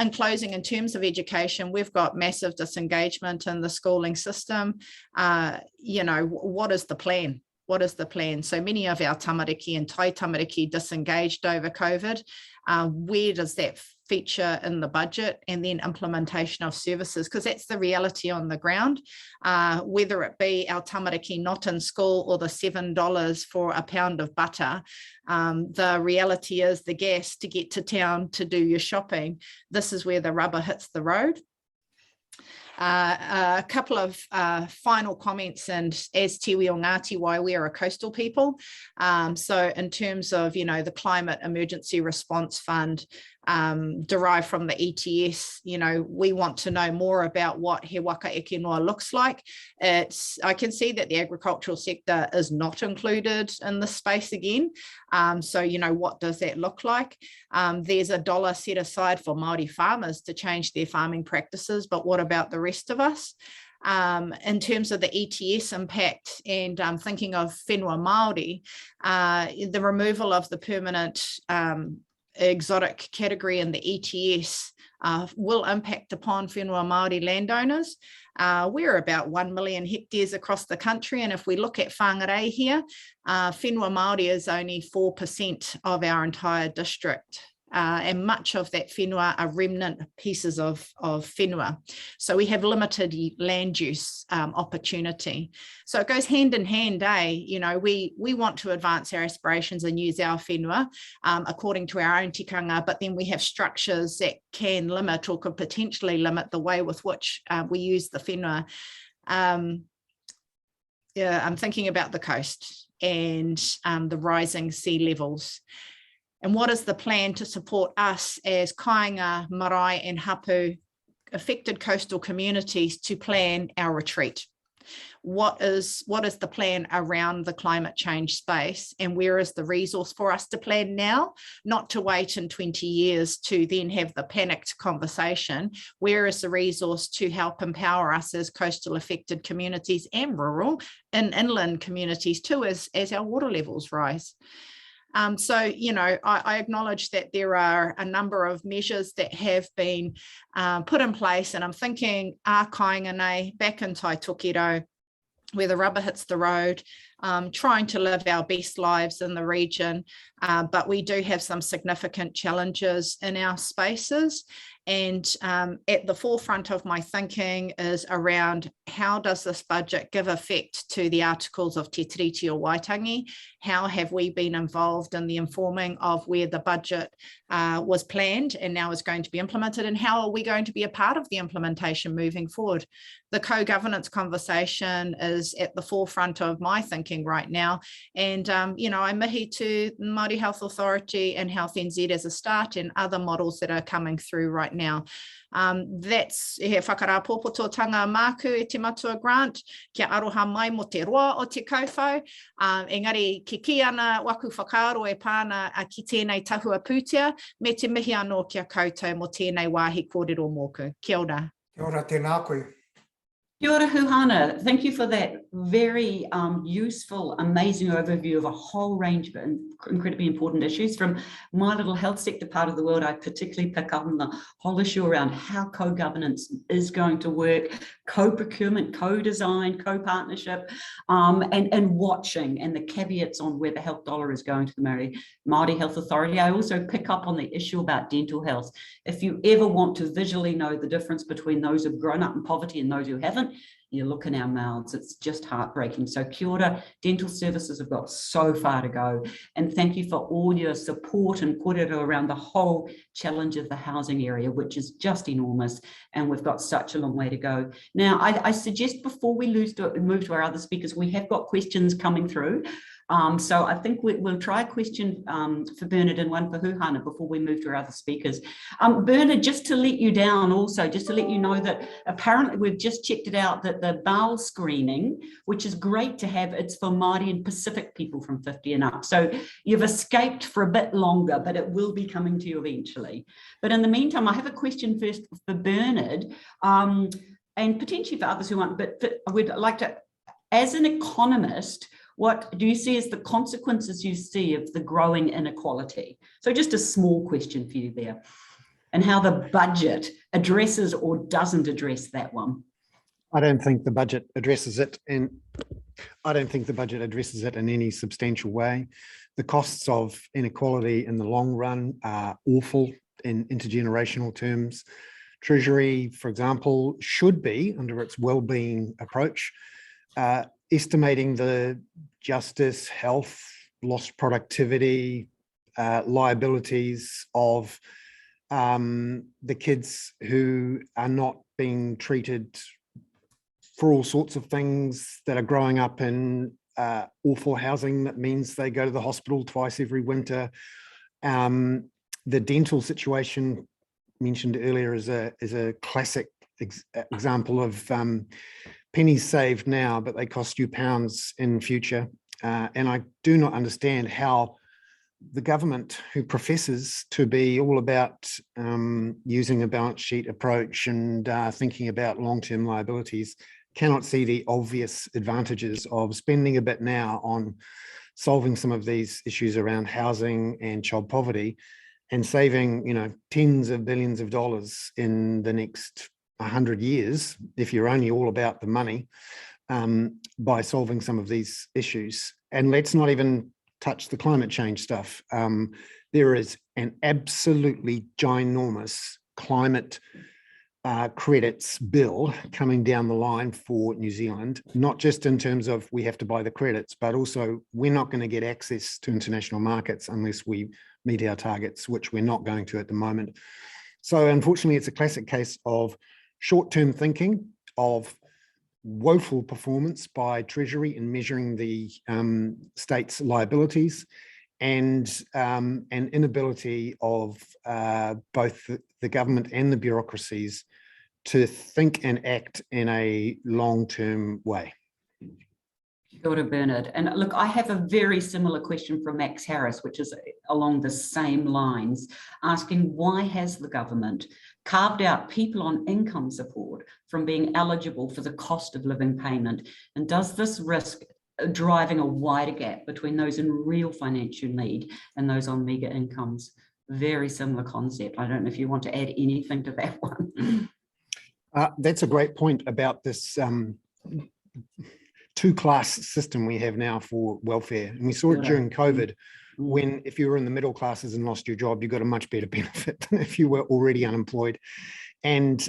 In closing, in terms of education, we've got massive disengagement in the schooling system. You know, what is the plan? What is the plan? So many of our tamariki and tai tamariki disengaged over COVID. Where does that feature in the budget? And then implementation of services, because that's the reality on the ground. Whether it be our tamariki not in school or the $7 for a pound of butter, the reality is the gas to get to town to do your shopping. This is where the rubber hits the road. A couple of final comments, and as Tiwi o Ngāti Wai, we are a coastal people. So in terms of, you know, the Climate Emergency Response Fund derived from the ETS, you know, we want to know more about what he waka eke noa looks like. I can see that the agricultural sector is not included in this space again. So, you know, what does that look like? There's $1 set aside for Māori farmers to change their farming practices, but what about the rest of us? In terms of the ETS impact and thinking of whenua Māori, the removal of the permanent exotic category in the ETS will impact upon whenua Māori landowners. We're about 1 million hectares across the country, and if we look at whāngarei here, whenua Māori is only 4% of our entire district. And much of that whenua are remnant pieces of whenua. So we have limited land use opportunity. So it goes hand in hand, you know, we want to advance our aspirations and use our whenua according to our own tikanga, but then we have structures that can limit or could potentially limit the way with which we use the whenua. Yeah, I'm thinking about the coast and the rising sea levels. And what is the plan to support us as kāinga, marae and hapu affected coastal communities to plan our retreat? What is the plan around the climate change space, and where is the resource for us to plan now, not to wait in 20 years to then have the panicked conversation? Where is the resource to help empower us as coastal affected communities and rural and inland communities too, as our water levels rise? So, you know, I acknowledge that there are a number of measures that have been put in place, and I'm thinking kāinga nei, back in Tai Tokiro, where the rubber hits the road, trying to live our best lives in the region, but we do have some significant challenges in our spaces. And at the forefront of my thinking is around how does this budget give effect to the articles of Te Tiriti o Waitangi? How have we been involved in the informing of where the budget was planned and now is going to be implemented, and how are we going to be a part of the implementation moving forward? The co-governance conversation is at the forefront of my thinking right now. And, you know, I mihi to Māori Health Authority and Health NZ as a start, and other models that are coming through right now. That's he whakarapōpototanga māku e te matua Grant, kia aroha mai mo te roa o te kouwhau. Engari ki ana waku whakaaro e pāna ki tēnei tahua Pūtea, me te mihi anō kia koutou mo tēnei wāhi kōrero mōku. Kia ora. Kia ora tēnā koe. Kia ora, Hūhana. Thank you for that very useful, amazing overview of a whole range of incredibly important issues. From my little health sector part of the world, I particularly pick up on the whole issue around how co-governance is going to work, co-procurement, co-design, co-partnership, and watching, and the caveats on where the health dollar is going to the Māori Health Authority. I also pick up on the issue about dental health. If you ever want to visually know the difference between those who've grown up in poverty and those who haven't, you look in our mouths, it's just heartbreaking. So kia ora, dental services have got so far to go. And thank you for all your support and kōrero around the whole challenge of the housing area, which is just enormous. And we've got such a long way to go. Now, I suggest before we move to our other speakers, we have got questions coming through. So I think we'll try a question for Bernard and one for Hūhana before we move to our other speakers. Bernard, just to let you down also, just to let you know that apparently we've just checked it out that the bowel screening, which is great to have, it's for Māori and Pacific people from 50 and up. So you've escaped for a bit longer, but it will be coming to you eventually. But in the meantime, I have a question first for Bernard, and potentially for others who want, but we'd like to, as an economist, what do you see as the consequences you see of the growing inequality? So just a small question for you there, and how the budget addresses or doesn't address that one. I don't think the budget addresses it, and I don't think the budget addresses it in any substantial way. The costs of inequality in the long run are awful in intergenerational terms. Treasury, for example, should be, under its wellbeing approach, estimating the justice, health, lost productivity, liabilities of the kids who are not being treated for all sorts of things, that are growing up in awful housing that means they go to the hospital twice every winter. The dental situation mentioned earlier is a classic example of pennies saved now, but they cost you pounds in future. And I do not understand how the government, who professes to be all about using a balance sheet approach and thinking about long-term liabilities, cannot see the obvious advantages of spending a bit now on solving some of these issues around housing and child poverty, and saving, you know, tens of billions of dollars in the next 100 years, if you're only all about the money, by solving some of these issues. And let's not even touch the climate change stuff. There is an absolutely ginormous climate credits bill coming down the line for New Zealand, not just in terms of we have to buy the credits, but also we're not going to get access to international markets unless we meet our targets, which we're not going to at the moment. So unfortunately, it's a classic case of short-term thinking, of woeful performance by Treasury in measuring the state's liabilities, and an inability of both the government and the bureaucracies to think and act in a long-term way. Kia ora, Bernard. And look, I have a very similar question from Max Harris, which is along the same lines, asking why has the government carved out people on income support from being eligible for the cost of living payment? And does this risk driving a wider gap between those in real financial need and those on meagre incomes? Very similar concept. I don't know if you want to add anything to that one. That's a great point about this two-class system we have now for welfare. And we saw it during COVID, when if you were in the middle classes and lost your job, you got a much better benefit than if you were already unemployed. And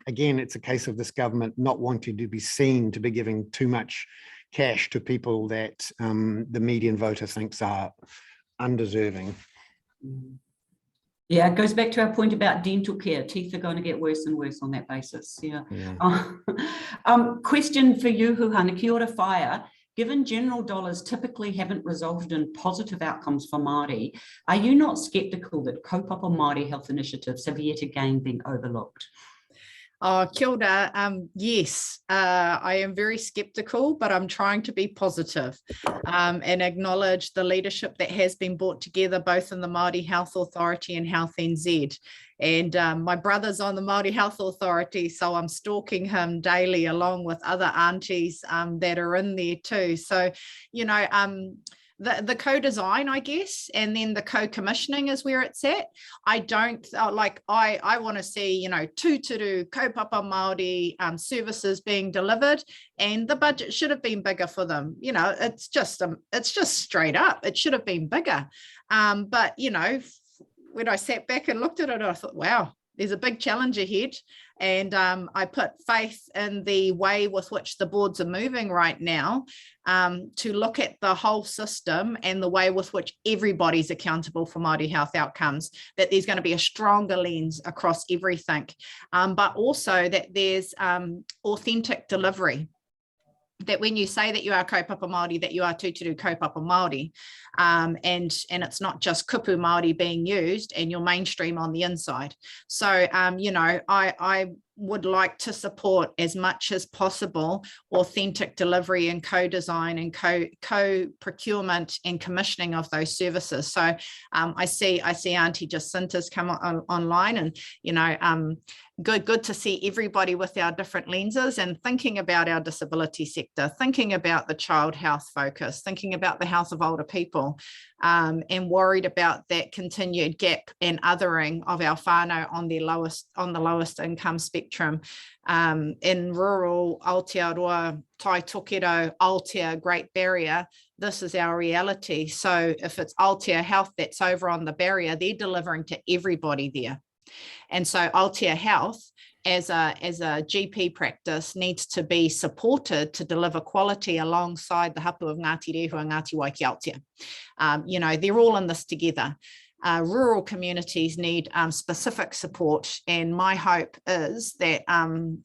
again, it's a case of this government not wanting to be seen to be giving too much cash to people that the median voter thinks are undeserving. Yeah, it goes back to our point about dental care. Teeth are going to get worse and worse on that basis. Yeah. Question for you, Hūhana. Kia ora whaia. Given general dollars typically haven't resulted in positive outcomes for Māori, are you not sceptical that kaupapa Māori health initiatives have yet again been overlooked? Oh, kia ora. Yes, I am very sceptical, but I'm trying to be positive and acknowledge the leadership that has been brought together both in the Māori Health Authority and Health NZ. And my brother's on the Māori Health Authority, so I'm stalking him daily along with other aunties that are in there too. So, you know, the co-design, I guess, and then the co-commissioning is where it's at. I don't like, I want to see, you know, tūturu kaupapa Māori services being delivered, and the budget should have been bigger for them. You know, it's just straight up. It should have been bigger. But, you know, when I sat back and looked at it, I thought, wow, there's a big challenge ahead. And I put faith in the way with which the boards are moving right now to look at the whole system and the way with which everybody's accountable for Māori health outcomes, that there's going to be a stronger lens across everything, but also that there's authentic delivery. That when you say that you are kaupapa Māori, that you are tūturu kaupapa Māori, and it's not just kupu Māori being used and you're mainstream on the inside. So, you know, I would like to support as much as possible authentic delivery and co-design and co-procurement and commissioning of those services. So I see Auntie Jacinta's come online, and, you know, good to see everybody with our different lenses and thinking about our disability sector, thinking about the child health focus, thinking about the health of older people, and worried about that continued gap and othering of our whānau on the lowest income spectrum. spectrum. In rural Aotearoa, Tai Tokero, Aotea, Great Barrier, this is our reality. So if it's Aotea Health that's over on the barrier, they're delivering to everybody there. And so Aotea Health as a GP practice needs to be supported to deliver quality alongside the hapu of Ngāti Rehua, Ngāti Wai ki Aotea. They're all in this together. Rural communities need specific support, and my hope is that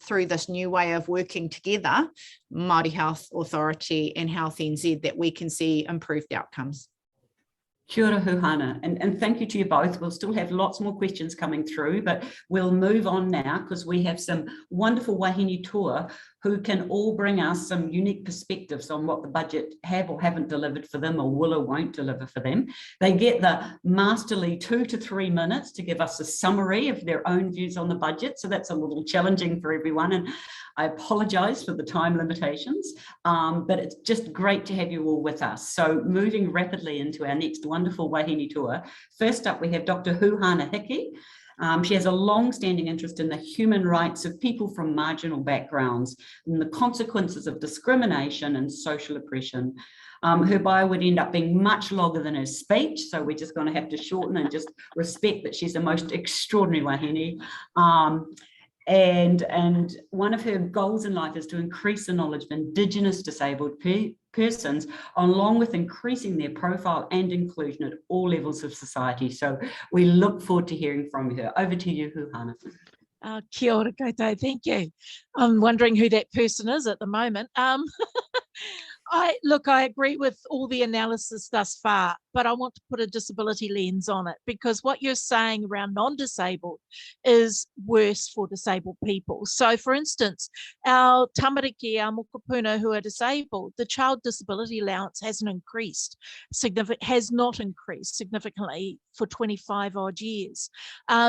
through this new way of working together, Māori Health Authority and Health NZ, that we can see improved outcomes. Kia ora, Hūhana, and thank you to you both. We'll still have lots more questions coming through, but we'll move on now because we have some wonderful wahine tour who can all bring us some unique perspectives on what the budget have or haven't delivered for them, or will or won't deliver for them. They get the masterly 2 to 3 minutes to give us a summary of their own views on the budget, so that's a little challenging for everyone, and I apologise for the time limitations, but it's just great to have you all with us. So moving rapidly into our next wonderful wahine tour, first up we have Dr. Hūhana Hickey. She has a long-standing interest in the human rights of people from marginal backgrounds and the consequences of discrimination and social oppression. Her bio would end up being much longer than her speech, so we're just going to have to shorten and just respect that she's the most extraordinary wahine. And one of her goals in life is to increase the knowledge of Indigenous disabled persons, along with increasing their profile and inclusion at all levels of society. So we look forward to hearing from her. Over to you, Hūhana. Kia ora koutou, thank you. I'm wondering who that person is at the moment. I agree with all the analysis thus far, but I want to put a disability lens on it, because what you're saying around non-disabled is worse for disabled people. So for instance, our tamariki, our mokopuna who are disabled, the child disability allowance has not increased significantly for 25 odd years.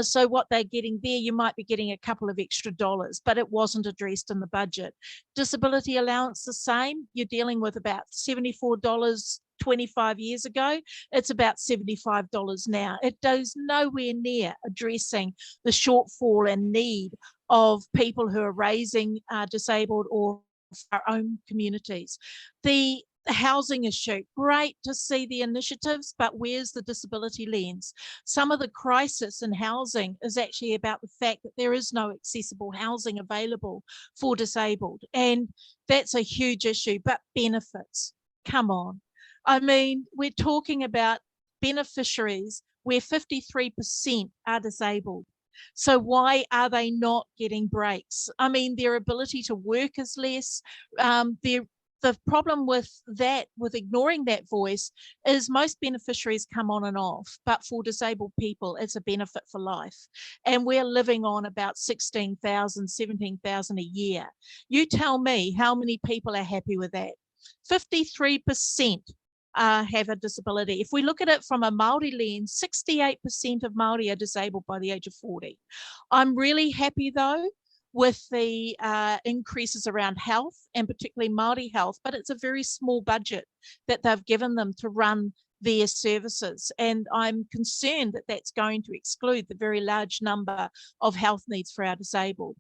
So what they're getting there, you might be getting a couple of extra dollars, but it wasn't addressed in the budget. Disability allowance the same, you're dealing with about $74 25 years ago, it's about $75 now. It does nowhere near addressing the shortfall and need of people who are raising disabled or our own communities. The housing issue, great to see the initiatives, but where's the disability lens? Some of the crisis in housing is actually about the fact that there is no accessible housing available for disabled, and that's a huge issue. But benefits, come on. I mean, we're talking about beneficiaries where 53% are disabled. So why are they not getting breaks? I mean, their ability to work is less. The problem with that, with ignoring that voice, is most beneficiaries come on and off, but for disabled people, it's a benefit for life. And we're living on about 16,000, 17,000 a year. You tell me how many people are happy with that. 53% have a disability. If we look at it from a Māori lens, 68% of Māori are disabled by the age of 40. I'm really happy though with the increases around health, and particularly Māori health, but it's a very small budget that they've given them to run their services. And I'm concerned that that's going to exclude the very large number of health needs for our disabled.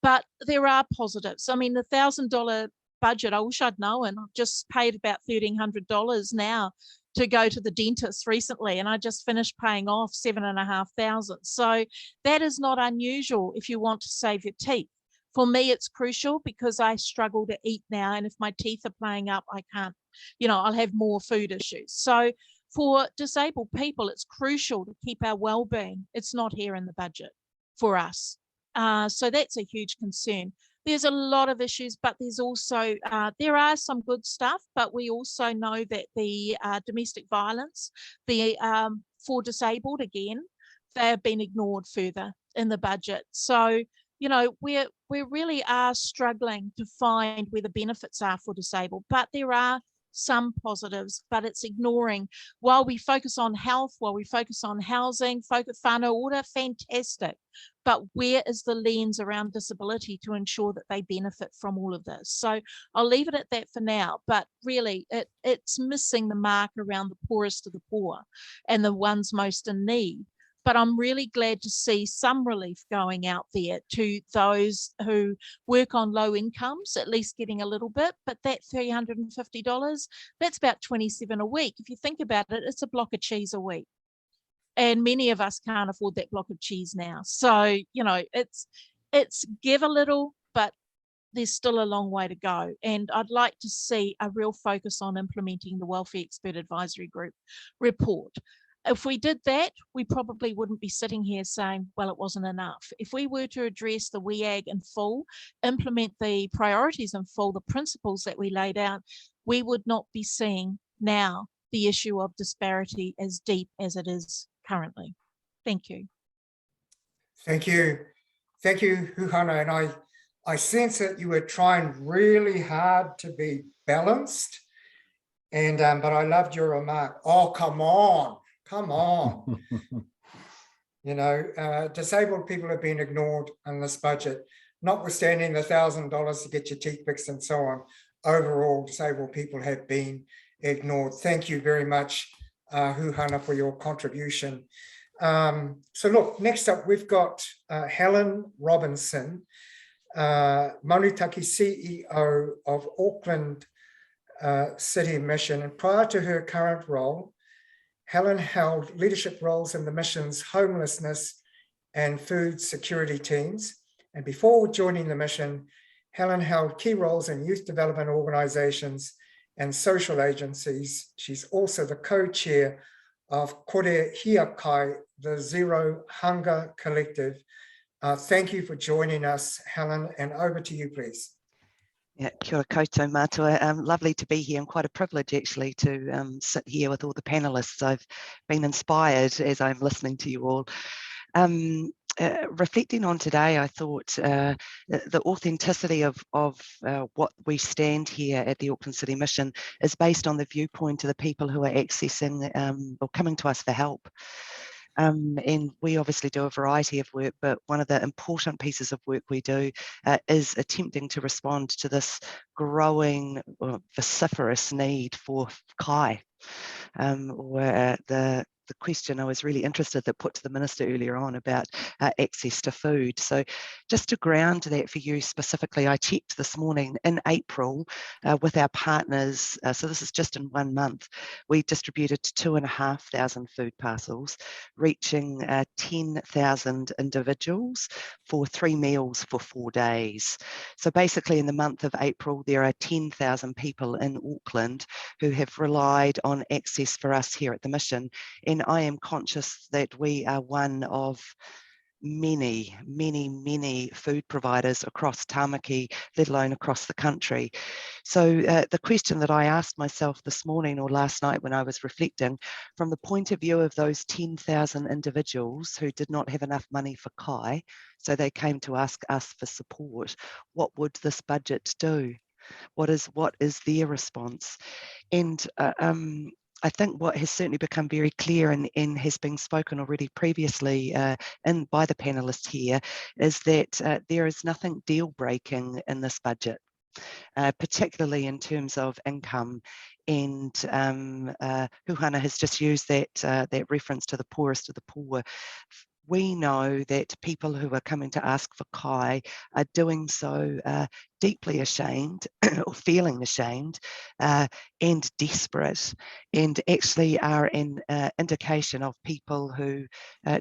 But there are positives. I mean, the $1,000 budget, I wish I'd known. I've just paid about $1,300 now to go to the dentist recently, and I just finished paying off $7,500. So that is not unusual if you want to save your teeth. For me, it's crucial because I struggle to eat now, and if my teeth are playing up, I can't, I'll have more food issues. So for disabled people, it's crucial to keep our well-being. It's not here in the budget for us. So that's a huge concern. There's a lot of issues, but there's also, there are some good stuff, but we also know that the domestic violence, for disabled, again, they have been ignored further in the budget. So, we really are struggling to find where the benefits are for disabled, but there are some positives, but it's ignoring. While we focus on health, while we focus on housing, whānau order, fantastic. But where is the lens around disability to ensure that they benefit from all of this? So I'll leave it at that for now, but really it's missing the mark around the poorest of the poor and the ones most in need. But I'm really glad to see some relief going out there to those who work on low incomes, at least getting a little bit. But that $350, that's about $27 a week. If you think about it, it's a block of cheese a week. And many of us can't afford that block of cheese now. So, you know, it's give a little, but there's still a long way to go. And I'd like to see a real focus on implementing the Welfare Expert Advisory Group report. If we did that, we probably wouldn't be sitting here saying, well, it wasn't enough. If we were to address the WEAG in full, implement the priorities in full, the principles that we laid out, we would not be seeing now the issue of disparity as deep as it is currently. Thank you. Thank you. Thank you, Hūhana. And I sense that you were trying really hard to be balanced. And but I loved your remark. Oh, come on. You know, disabled people have been ignored in this budget, notwithstanding the $1,000 to get your teeth fixed and so on. Overall, disabled people have been ignored. Thank you very much, Hūhana, for your contribution. So look, next up, we've got Helen Robinson, Manutaki CEO of Auckland City Mission. And prior to her current role, Helen held leadership roles in the mission's homelessness and food security teams. And before joining the mission, Helen held key roles in youth development organizations and social agencies. She's also the co-chair of Kore Hiakai, the Zero Hunger Collective. Thank you for joining us, Helen, and over to you, please. Yeah, kia ora koutou mātua. Lovely to be here, and quite a privilege actually to sit here with all the panelists. I've been inspired as I'm listening to you all. Reflecting on today, I thought the authenticity of what we stand here at the Auckland City Mission is based on the viewpoint of the people who are accessing or coming to us for help. And we obviously do a variety of work, but one of the important pieces of work we do is attempting to respond to this growing vociferous need for kai, or the question I was really interested that put to the Minister earlier on about access to food. So just to ground that for you specifically, I checked this morning in April with our partners, so this is just in 1 month, we distributed 2,500 food parcels, reaching 10,000 individuals for 3 meals for 4 days. So basically in the month of April, there are 10,000 people in Auckland who have relied on access for us here at the mission. And I am conscious that we are one of many food providers across Tāmaki, let alone across the country. So the question that I asked myself this morning or last night when I was reflecting, from the point of view of those 10,000 individuals who did not have enough money for kai, so they came to ask us for support, what would this budget do? What is their response? And I think what has certainly become very clear and has been spoken already previously by the panelists here is that there is nothing deal-breaking in this budget, particularly in terms of income. And Hūhana has just used that reference to the poorest of the poor. We know that people who are coming to ask for kai are doing so deeply ashamed or feeling ashamed and desperate, and actually are an indication of people who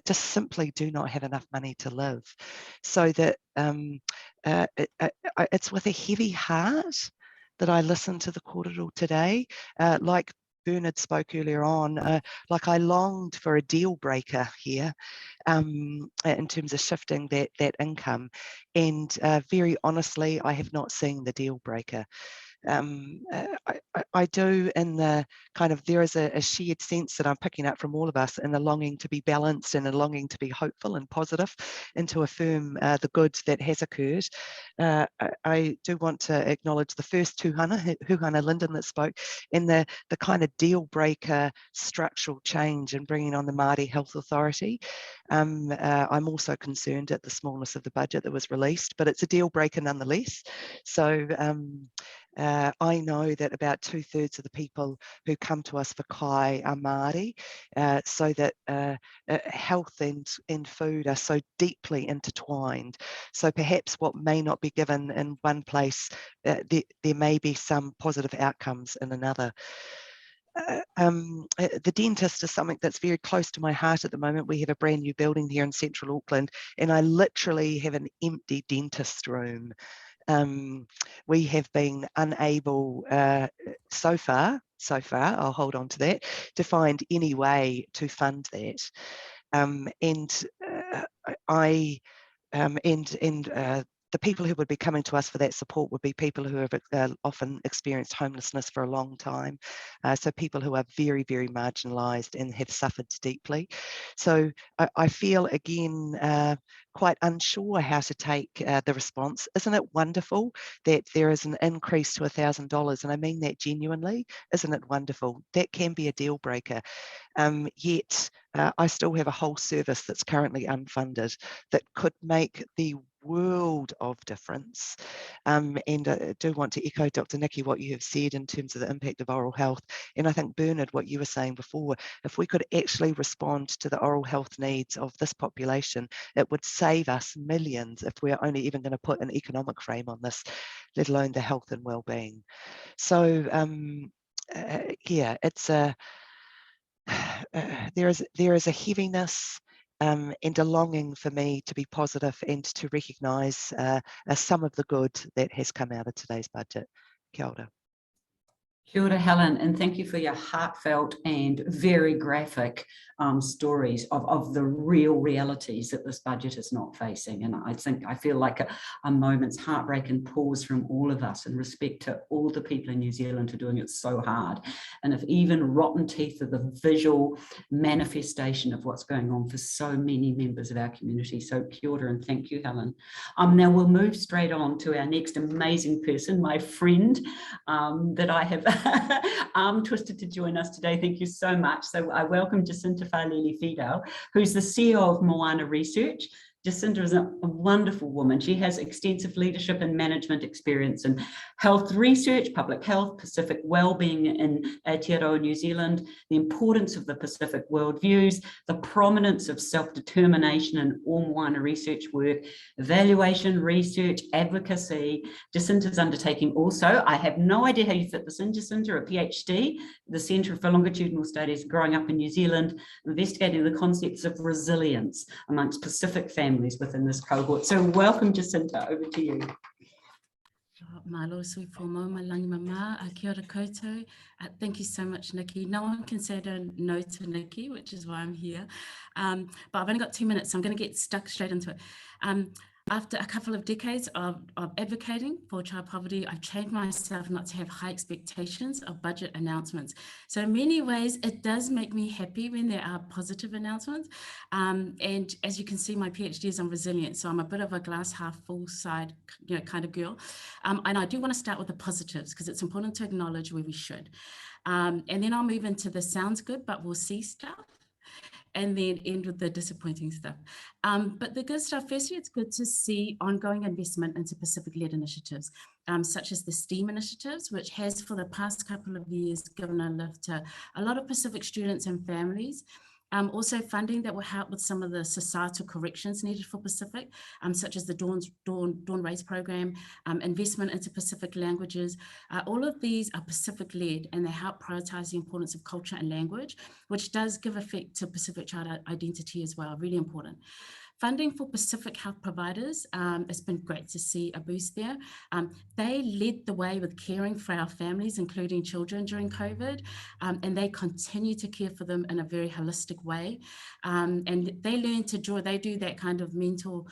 just simply do not have enough money to live. So that it's with a heavy heart that I listened to the kōrero today. Like Bernard spoke earlier on, like I longed for a deal breaker here in terms of shifting that income. And very honestly, I have not seen the deal breaker. I do in the kind of, there is a shared sense that I'm picking up from all of us in the longing to be balanced and a longing to be hopeful and positive and to affirm the good that has occurred. I do want to acknowledge the first Hūhana Lyndon that spoke, and the kind of deal breaker structural change in bringing on the Māori Health Authority. I'm also concerned at the smallness of the budget that was released, but it's a deal breaker nonetheless. So I know that about 2/3 of the people who come to us for kai are Māori, so that health and food are so deeply intertwined. So perhaps what may not be given in one place, there may be some positive outcomes in another. The dentist is something that's very close to my heart at the moment. We have a brand new building here in central Auckland, and I literally have an empty dentist room. We have been unable so far, I'll hold on to that, to find any way to fund that. The people who would be coming to us for that support would be people who have often experienced homelessness for a long time. So people who are very, very marginalised and have suffered deeply. So I feel, again, quite unsure how to take the response. Isn't it wonderful that there is an increase to $1,000? And I mean that genuinely. Isn't it wonderful? That can be a deal breaker. Yet I still have a whole service that's currently unfunded that could make the world of difference. And I do want to echo, Dr. Nikki, what you have said in terms of the impact of oral health. And I think, Bernard, what you were saying before, if we could actually respond to the oral health needs of this population, it would save us millions if we're only even going to put an economic frame on this, let alone the health and well-being. So yeah, it's a there is a heaviness and a longing for me to be positive and to recognise some of the good that has come out of today's budget. Kia ora. Kia ora, Helen, and thank you for your heartfelt and very graphic stories of the real realities that this budget is not facing. And I feel like a moment's heartbreak and pause from all of us in respect to all the people in New Zealand who are doing it so hard. And if even rotten teeth are the visual manifestation of what's going on for so many members of our community. So kia ora and thank you, Helen. Now we'll move straight on to our next amazing person, my friend that I have arm twisted to join us today. Thank you so much. So I welcome Jacinta Fidel, who's the CEO of Moana Research. Jacinta is a wonderful woman. She has extensive leadership and management experience in health research, public health, Pacific wellbeing in Aotearoa, New Zealand, the importance of the Pacific worldviews, the prominence of self-determination in all Moana research work, evaluation, research, advocacy. Jacinta's undertaking also, I have no idea how you fit this in, Jacinta, a PhD, the Centre for Longitudinal Studies Growing Up in New Zealand, investigating the concepts of resilience amongst Pacific families within this cohort. So welcome, Jacinta, over to you. Malo sui pomo malangi mama, kia ora koutou. Thank you so much, Nikki. No one can say no to Nikki, which is why I'm here. But I've only got 2 minutes, so I'm going to get stuck straight into it. After a couple of decades of advocating for child poverty, I've trained myself not to have high expectations of budget announcements. So in many ways, it does make me happy when there are positive announcements. And as you can see, my PhD is on resilience. So I'm a bit of a glass half full side, kind of girl. And I do want to start with the positives because it's important to acknowledge where we should. And then I'll move into the sounds good, but we'll see stuff. And then end with the disappointing stuff. But the good stuff, firstly, it's good to see ongoing investment into Pacific-led initiatives, such as the STEAM initiatives, which has for the past couple of years given a lift to a lot of Pacific students and families. Also funding that will help with some of the societal corrections needed for Pacific, such as the Dawn Race program, investment into Pacific languages. All of these are Pacific-led and they help prioritize the importance of culture and language, which does give effect to Pacific child identity as well, really important. Funding for Pacific health providers, it's been great to see a boost there. They led the way with caring for our families, including children during COVID, and they continue to care for them in a very holistic way. And they learn to draw, they do that kind of mental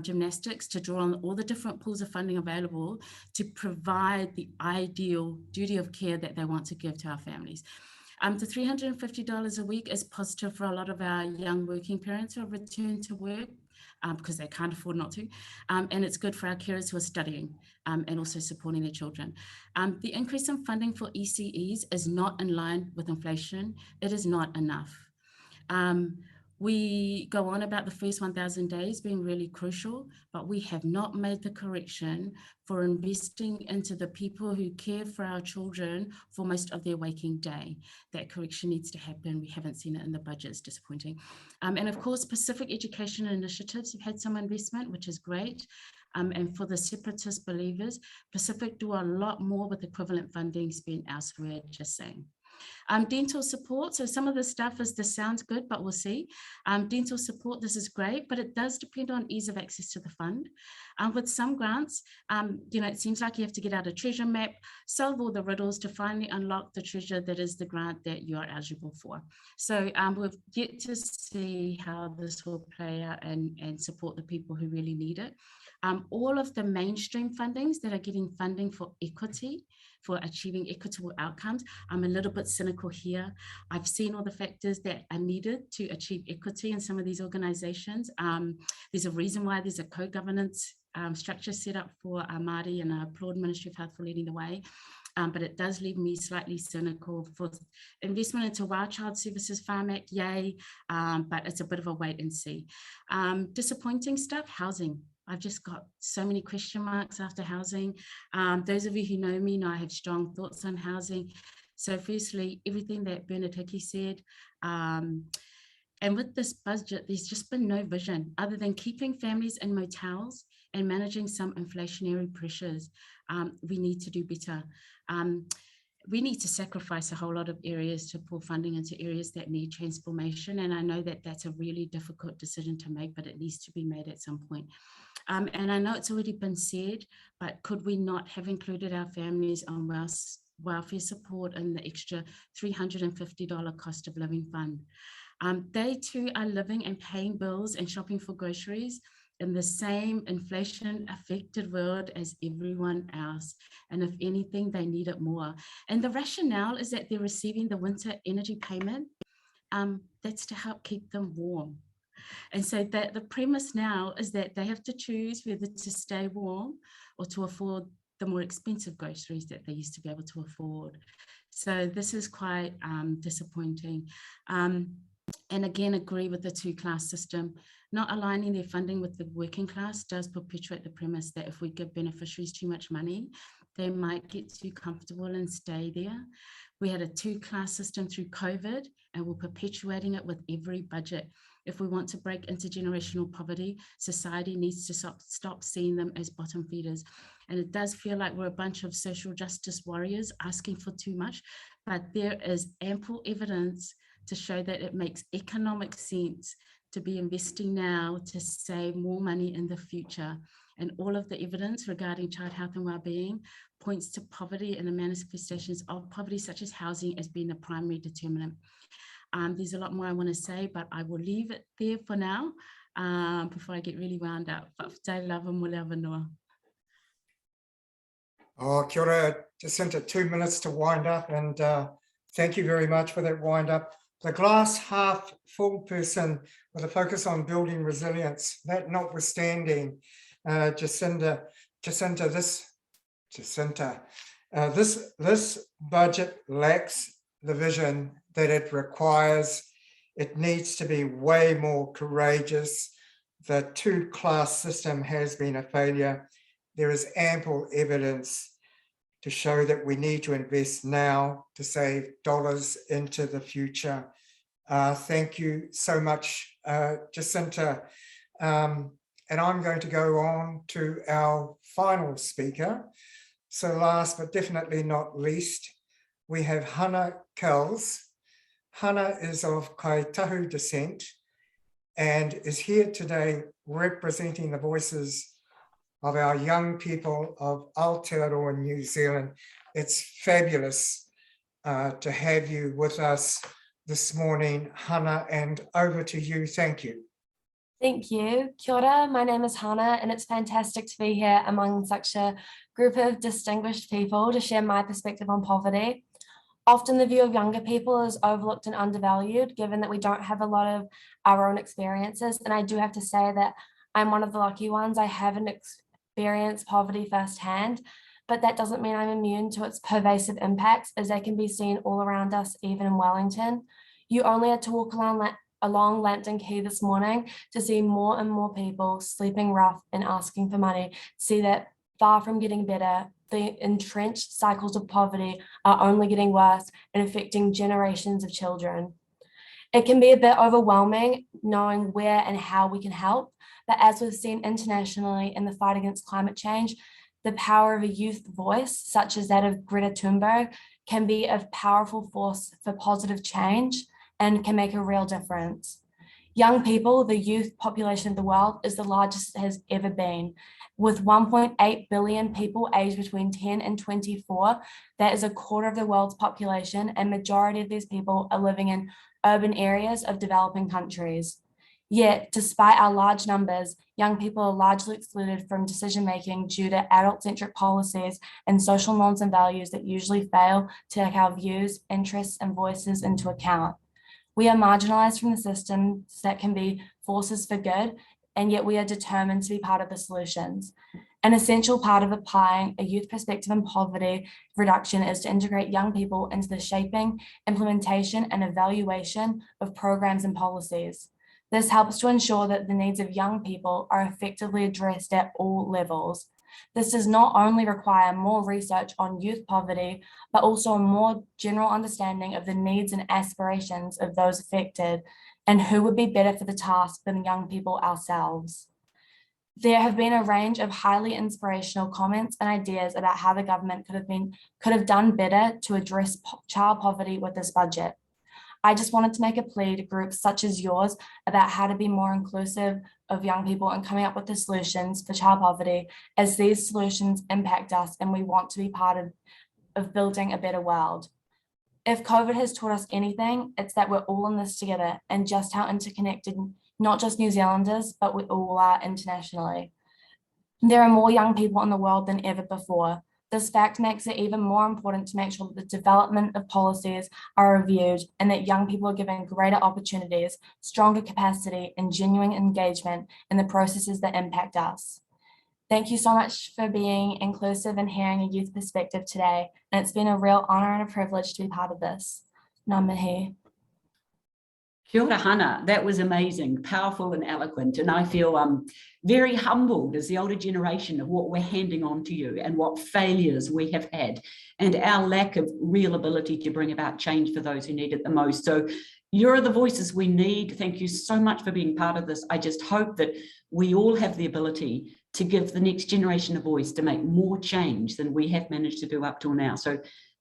gymnastics to draw on all the different pools of funding available to provide the ideal duty of care that they want to give to our families. The $350 a week is positive for a lot of our young working parents who have returned to work because they can't afford not to. And it's good for our carers who are studying and also supporting their children. The increase in funding for ECEs is not in line with inflation. It is not enough. We go on about the first 1,000 days being really crucial, but we have not made the correction for investing into the people who care for our children for most of their waking day. That correction needs to happen. We haven't seen it in the budget. It's disappointing. And of course, Pacific Education Initiatives have had some investment, which is great. And for the separatist believers, Pacific do a lot more with equivalent funding spent elsewhere, just saying. Dental support, so some of the stuff this sounds good, but we'll see. Dental support, this is great, but it does depend on ease of access to the fund. With some grants, it seems like you have to get out a treasure map, solve all the riddles to finally unlock the treasure that is the grant that you are eligible for. So we've yet to see how this will play out and support the people who really need it. All of the mainstream fundings that are getting funding for equity, for achieving equitable outcomes, I'm a little bit cynical here. I've seen all the factors that are needed to achieve equity in some of these organizations. There's a reason why there's a co-governance structure set up for Māori, and I applaud Ministry of Health for leading the way. But it does leave me slightly cynical for investment into Wild Child Services Farm Act, yay, but it's a bit of a wait and see. Disappointing stuff, housing. I've just got so many question marks after housing. Those of you who know me know I have strong thoughts on housing. So firstly, everything that Bernard Hickey said, and with this budget, there's just been no vision other than keeping families in motels and managing some inflationary pressures. We need to do better. We need to sacrifice a whole lot of areas to pull funding into areas that need transformation. And I know that that's a really difficult decision to make, but it needs to be made at some point. And I know it's already been said, but could we not have included our families on welfare support in the extra $350 cost of living fund? They too are living and paying bills and shopping for groceries in the same inflation affected world as everyone else. And if anything, they need it more. And the rationale is that they're receiving the winter energy payment. That's to help keep them warm. And so that the premise now is that they have to choose whether to stay warm or to afford the more expensive groceries that they used to be able to afford. So this is quite disappointing. And again, agree with the two-class system. Not aligning their funding with the working class does perpetuate the premise that if we give beneficiaries too much money, they might get too comfortable and stay there. We had a two-class system through COVID, and we're perpetuating it with every budget. If we want to break intergenerational poverty, society needs to stop seeing them as bottom feeders. And it does feel like we're a bunch of social justice warriors asking for too much, but there is ample evidence to show that it makes economic sense to be investing now to save more money in the future. And all of the evidence regarding child health and well-being points to poverty and the manifestations of poverty, such as housing, as being the primary determinant. There's a lot more I want to say, but I will leave it there for now before I get really wound up. Oh, kia ora, Jacinta, 2 minutes to wind up, and thank you very much for that wind up. The glass half full person with a focus on building resilience, that notwithstanding, Jacinta, this budget lacks the vision that it requires. It needs to be way more courageous. The two-class system has been a failure. There is ample evidence to show that we need to invest now to save dollars into the future. Thank you so much, Jacinta. And I'm going to go on to our final speaker. So last but definitely not least, we have Hana Kells. Hana is of Kaitahu descent and is here today representing the voices of our young people of Aotearoa, New Zealand. It's fabulous to have you with us this morning, Hana, and over to you. Thank you. Thank you. Kia ora, my name is Hana, and it's fantastic to be here among such a group of distinguished people to share my perspective on poverty. Often the view of younger people is overlooked and undervalued, given that we don't have a lot of our own experiences. And I do have to say that I'm one of the lucky ones. I haven't experienced poverty firsthand, but that doesn't mean I'm immune to its pervasive impacts, as they can be seen all around us, even in Wellington. You only had to walk along Lambton Quay this morning to see more and more people sleeping rough and asking for money, see that far from getting better, the entrenched cycles of poverty are only getting worse and affecting generations of children. It can be a bit overwhelming knowing where and how we can help, but as we've seen internationally in the fight against climate change, the power of a youth voice, such as that of Greta Thunberg, can be a powerful force for positive change and can make a real difference. Young people, the youth population of the world, is the largest it has ever been. With 1.8 billion people aged between 10 and 24, that is a quarter of the world's population, and majority of these people are living in urban areas of developing countries. Yet, despite our large numbers, young people are largely excluded from decision-making due to adult-centric policies and social norms and values that usually fail to take our views, interests, and voices into account. We are marginalized from the systems that can be forces for good, and yet we are determined to be part of the solutions. An essential part of applying a youth perspective in poverty reduction is to integrate young people into the shaping, implementation, and evaluation of programs and policies. This helps to ensure that the needs of young people are effectively addressed at all levels. This does not only require more research on youth poverty, but also a more general understanding of the needs and aspirations of those affected and who would be better for the task than young people ourselves. There have been a range of highly inspirational comments and ideas about how the government could have done better to address child poverty with this budget. I just wanted to make a plea to groups such as yours about how to be more inclusive of young people and coming up with the solutions for child poverty, as these solutions impact us and we want to be part of building a better world. If COVID has taught us anything, it's that we're all in this together and just how interconnected, not just New Zealanders, but we all are internationally. There are more young people in the world than ever before. This fact makes it even more important to make sure that the development of policies are reviewed and that young people are given greater opportunities, stronger capacity, and genuine engagement in the processes that impact us. Thank you so much for being inclusive and hearing a youth perspective today. And it's been a real honour and a privilege to be part of this. Ngā mihi. Kia ora, Hana. That was amazing, powerful and eloquent. And I feel very humbled as the older generation of what we're handing on to you and what failures we have had and our lack of real ability to bring about change for those who need it the most. So you're the voices we need. Thank you so much for being part of this. I just hope that we all have the ability to give the next generation a voice to make more change than we have managed to do up till now. So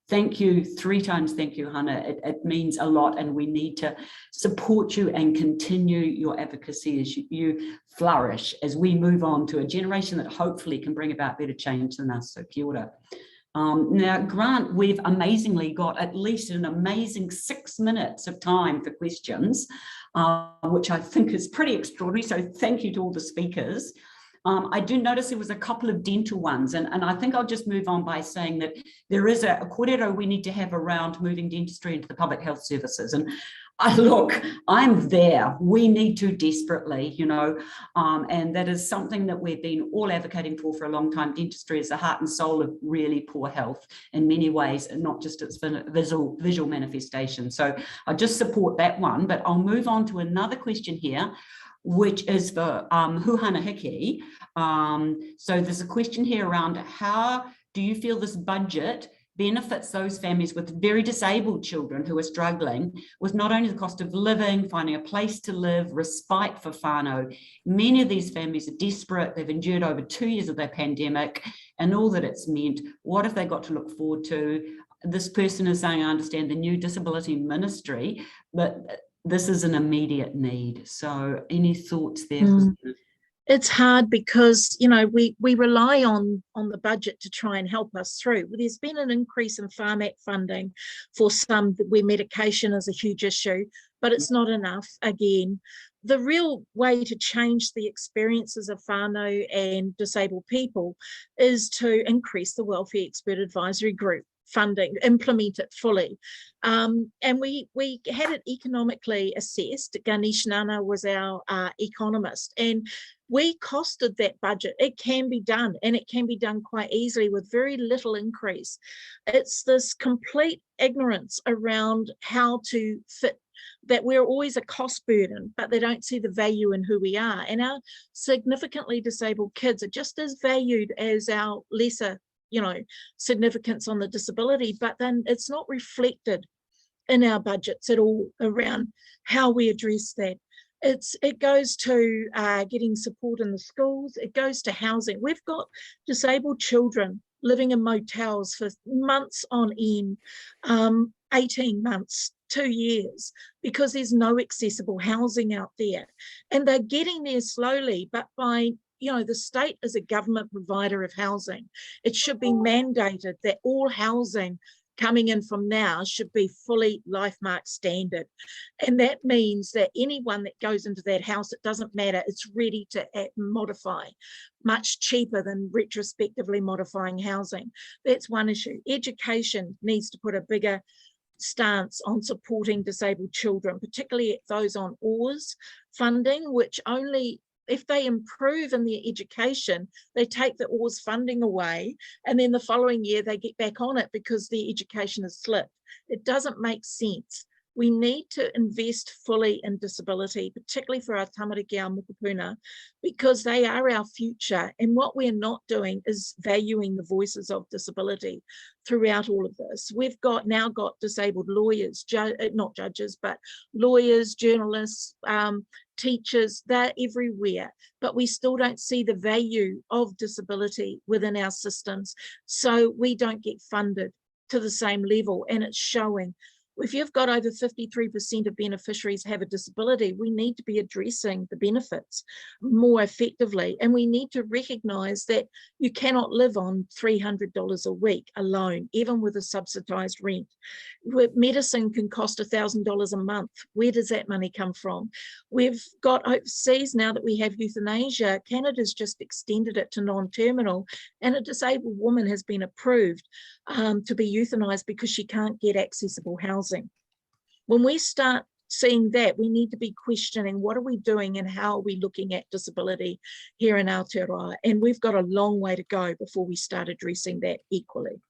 thank you 3 times. Thank you, Hana. It means a lot, and we need to support you and continue your advocacy as you flourish as we move on to a generation that hopefully can bring about better change than us. So kia ora. Now, Grant, we've amazingly got at least an amazing 6 minutes of time for questions, which I think is pretty extraordinary. So thank you to all the speakers. I do notice there was a couple of dental ones, and I think I'll just move on by saying that there is a kōrero we need to have around moving dentistry into the public health services. And look, I'm there. We need to desperately, you know, and that is something that we've been all advocating for a long time. Dentistry is the heart and soul of really poor health in many ways, and not just its visual manifestation. So I just support that one, but I'll move on to another question here, which is for Hūhana Hickey. So there's a question here around how do you feel this budget benefits those families with very disabled children who are struggling with not only the cost of living, finding a place to live, respite for whānau. Many of these families are desperate. They've endured over 2 years of the pandemic and all that it's meant. What have they got to look forward to? This person is saying, I understand the new disability ministry, but this is an immediate need. So any thoughts there? It's hard because, you know, we rely on the budget to try and help us through. There's been an increase in Pharmac funding for some where medication is a huge issue, but it's not enough. Again, the real way to change the experiences of whānau and disabled people is to increase the Welfare Expert Advisory Group funding, implement it fully. And we had it economically assessed. Ganesh Nana was our economist, and we costed that budget. It can be done, and it can be done quite easily with very little increase. It's this complete ignorance around how to fit that we're always a cost burden, but they don't see the value in who we are. And our significantly disabled kids are just as valued as our lesser, you know, significance on the disability, but then it's not reflected in our budgets at all around how we address that. It goes to getting support in the schools. It goes to housing. We've got disabled children living in motels for months on end, 18 months, 2 years, because there's no accessible housing out there. And they're getting there slowly, but by, you know, the state is a government provider of housing. It should be mandated that all housing coming in from now should be fully LifeMark standard. And that means that anyone that goes into that house, it doesn't matter, it's ready to modify, much cheaper than retrospectively modifying housing. That's one issue. Education needs to put a bigger stance on supporting disabled children, particularly those on OARS funding, which only if they improve in their education, they take the OARS funding away, and then the following year they get back on it because their education has slipped. It doesn't make sense. We need to invest fully in disability, particularly for our tamariki, our mokopuna, because they are our future. And what we're not doing is valuing the voices of disability throughout all of this. We've now got disabled lawyers, not judges, but lawyers, journalists, teachers, they're everywhere, but we still don't see the value of disability within our systems. So we don't get funded to the same level, and it's showing. If you've got over 53% of beneficiaries have a disability, we need to be addressing the benefits more effectively. And we need to recognise that you cannot live on $300 a week alone, even with a subsidised rent. Medicine can cost $1,000 a month. Where does that money come from? We've got overseas, now that we have euthanasia, Canada's just extended it to non-terminal, and a disabled woman has been approved to be euthanized because she can't get accessible housing. When we start seeing that, we need to be questioning what are we doing and how are we looking at disability here in Aotearoa. And we've got a long way to go before we start addressing that equally.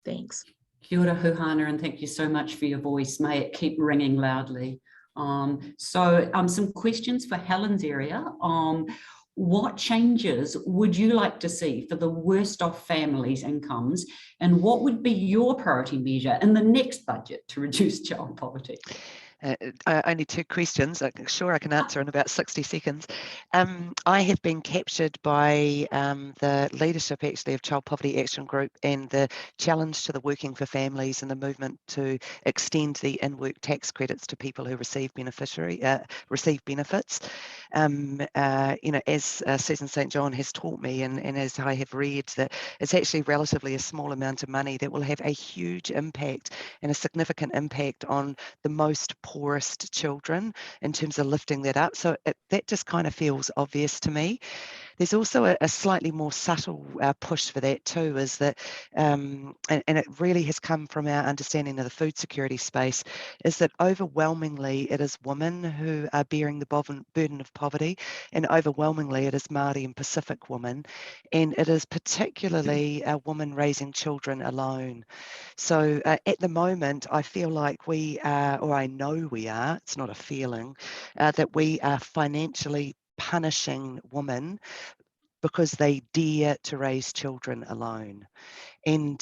Thanks. Kia ora, Hūhana, and thank you so much for your voice. May it keep ringing loudly. Some questions for Helen's area. What changes would you like to see for the worst off families' incomes, and what would be your priority measure in the next budget to reduce child poverty? Only 2 questions. I'm sure I can answer in about 60 seconds. I have been captured by the leadership actually of Child Poverty Action Group and the challenge to the Working for Families and the movement to extend the in-work tax credits to people who receive benefits. You know, as Susan St. John has taught me, and as I have read, that it's actually relatively a small amount of money that will have a huge impact and a significant impact on the most poorest children in terms of lifting that up. So that just kind of feels obvious to me. There's also a slightly more subtle push for that too, is that, and it really has come from our understanding of the food security space, is that overwhelmingly it is women who are bearing the burden of poverty, and overwhelmingly it is Māori and Pacific women, and it is particularly a woman raising children alone. So at the moment, I feel like we are, or I know we are, it's not a feeling, that we are financially punishing women because they dare to raise children alone. And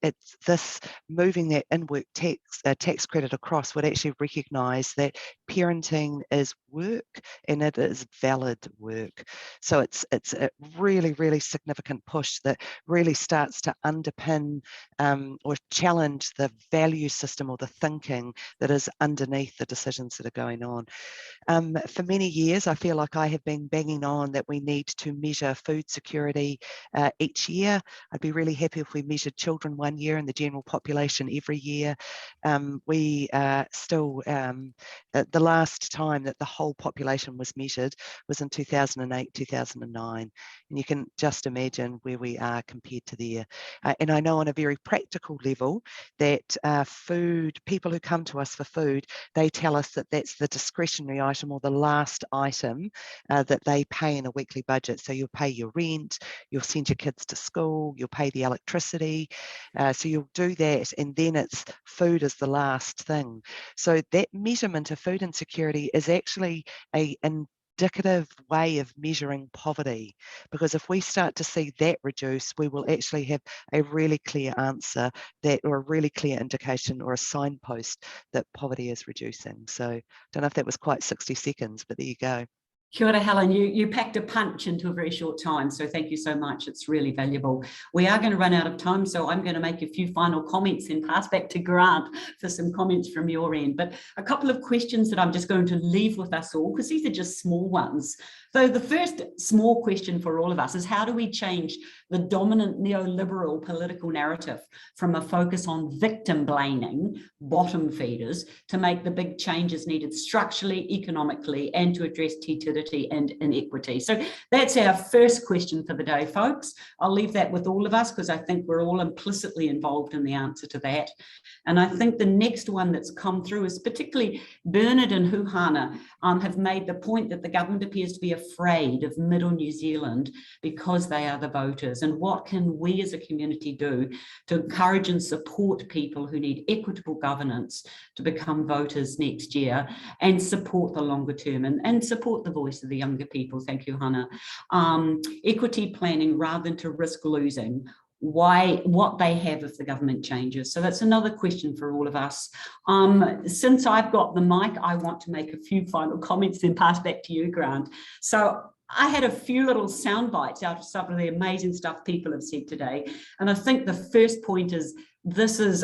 it's this moving that in-work tax credit across would actually recognise that parenting is work and it is valid work. So it's a really, really significant push that really starts to underpin or challenge the value system or the thinking that is underneath the decisions that are going on. For many years, I feel like I have been banging on that we need to measure food security each year. I'd be really happy if we measured children one year and the general population every year. We still, the last time that the whole population was measured was in 2008, 2009. And you can just imagine where we are compared to there. And I know on a very practical level that food, people who come to us for food, they tell us that that's the discretionary item or the last item that they pay in a weekly budget. So you'll pay your rent, you'll send your kids to school, you'll pay the electricity. So you'll do that, and then it's food is the last thing. So that measurement of food insecurity is actually an indicative way of measuring poverty, because if we start to see that reduce, we will actually have a really clear answer that, or a really clear indication or a signpost that poverty is reducing. So I don't know if that was quite 60 seconds, but there you go. Kia ora, Helen. You packed a punch into a very short time, so thank you so much. It's really valuable. We are going to run out of time, so I'm going to make a few final comments and pass back to Grant for some comments from your end. But a couple of questions that I'm just going to leave with us all, because these are just small ones. So the first small question for all of us is, how do we change the dominant neoliberal political narrative from a focus on victim blaming, bottom feeders, to make the big changes needed structurally, economically, and to address T-tidity and inequity? So that's our first question for the day, folks. I'll leave that with all of us because I think we're all implicitly involved in the answer to that. And I think the next one that's come through is particularly Bernard and Hūhana have made the point that the government appears to be afraid of middle New Zealand because they are the voters. And what can we as a community do to encourage and support people who need equitable governance to become voters next year, and support the longer term and support the voice of the younger people? Thank you, Hannah. Equity planning rather than to risk losing what they have if the government changes. So that's another question for all of us. Since I've got the mic, I want to make a few final comments, then pass back to you, Grant. So I had a few little sound bites out of some of the amazing stuff people have said today. And I think the first point is, this is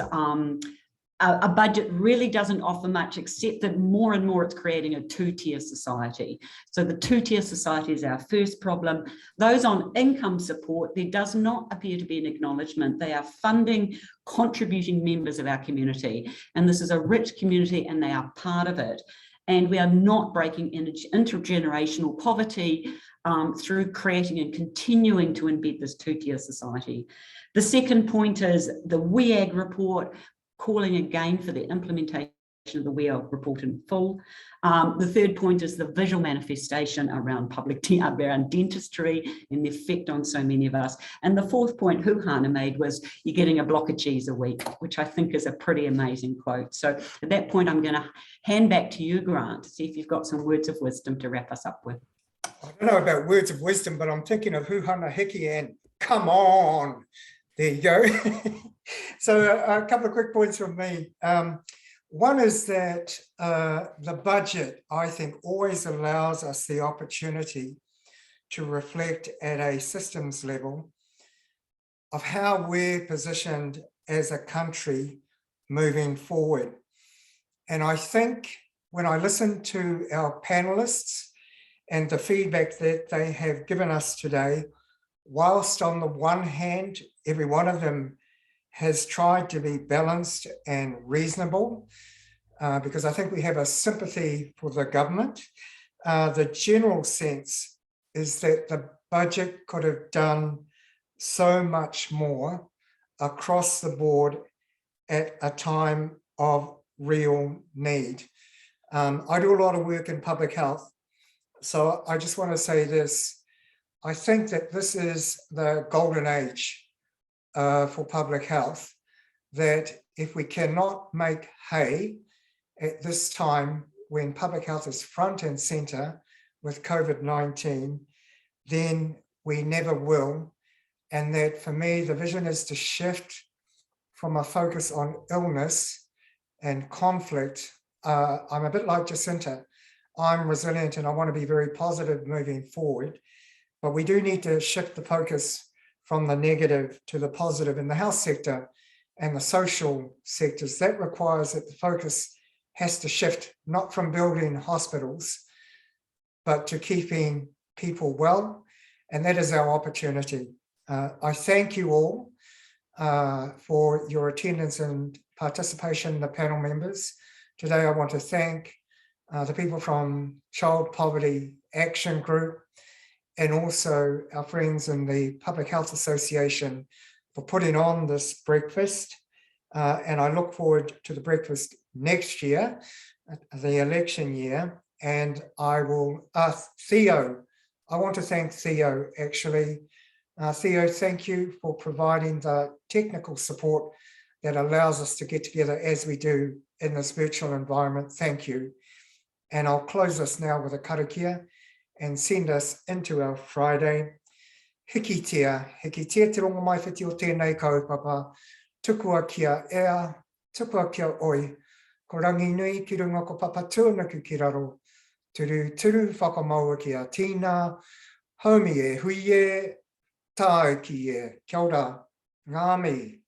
a budget really doesn't offer much, except that more and more it's creating a two-tier society. So the two-tier society is our first problem. Those on income support, there does not appear to be an acknowledgement. They are funding contributing members of our community. And this is a rich community and they are part of it. And we are not breaking intergenerational poverty through creating and continuing to embed this two-tier society. The second point is the WEAG report, calling again for the implementation of the WEAG report in full. The third point is the visual manifestation around around dentistry and the effect on so many of us. And the fourth point Hūhana made was, you're getting a block of cheese a week, which I think is a pretty amazing quote. So at that point, I'm going to hand back to you, Grant, to see if you've got some words of wisdom to wrap us up with. I don't know about words of wisdom, but I'm thinking of Hūhana, Hickey, and come on. There you go. So a couple of quick points from me. One is that the budget, I think, always allows us the opportunity to reflect at a systems level of how we're positioned as a country moving forward. And I think when I listen to our panelists and the feedback that they have given us today, whilst on the one hand, every one of them has tried to be balanced and reasonable, because I think we have a sympathy for the government. The general sense is that the budget could have done so much more across the board at a time of real need. I do a lot of work in public health, so I just want to say this. I think that this is the golden age for public health, that if we cannot make hay at this time when public health is front and center with COVID-19, then we never will. And that for me, the vision is to shift from a focus on illness and conflict. I'm a bit like Jacinta. I'm resilient and I want to be very positive moving forward, but we do need to shift the focus from the negative to the positive in the health sector and the social sectors. That requires that the focus has to shift, not from building hospitals, but to keeping people well. And that is our opportunity. I thank you all for your attendance and participation, the panel members. Today, I want to thank the people from Child Poverty Action Group, and also our friends in the Public Health Association for putting on this breakfast. And I look forward to the breakfast next year, the election year. And I will, Theo, I want to thank Theo actually. Theo, thank you for providing the technical support that allows us to get together as we do in this virtual environment. Thank you. And I'll close this now with a karakia and send us into our Friday. Hickey te rongo mai whiti o tēnei kaupapa, tukua kia ea, tukua kia oi, ko rangi nui ki runga ko papa tūnaku ki raro, turu whakamaua ki a tīna, haumi e hui e, tāu ki e, kia ora, ngāmi.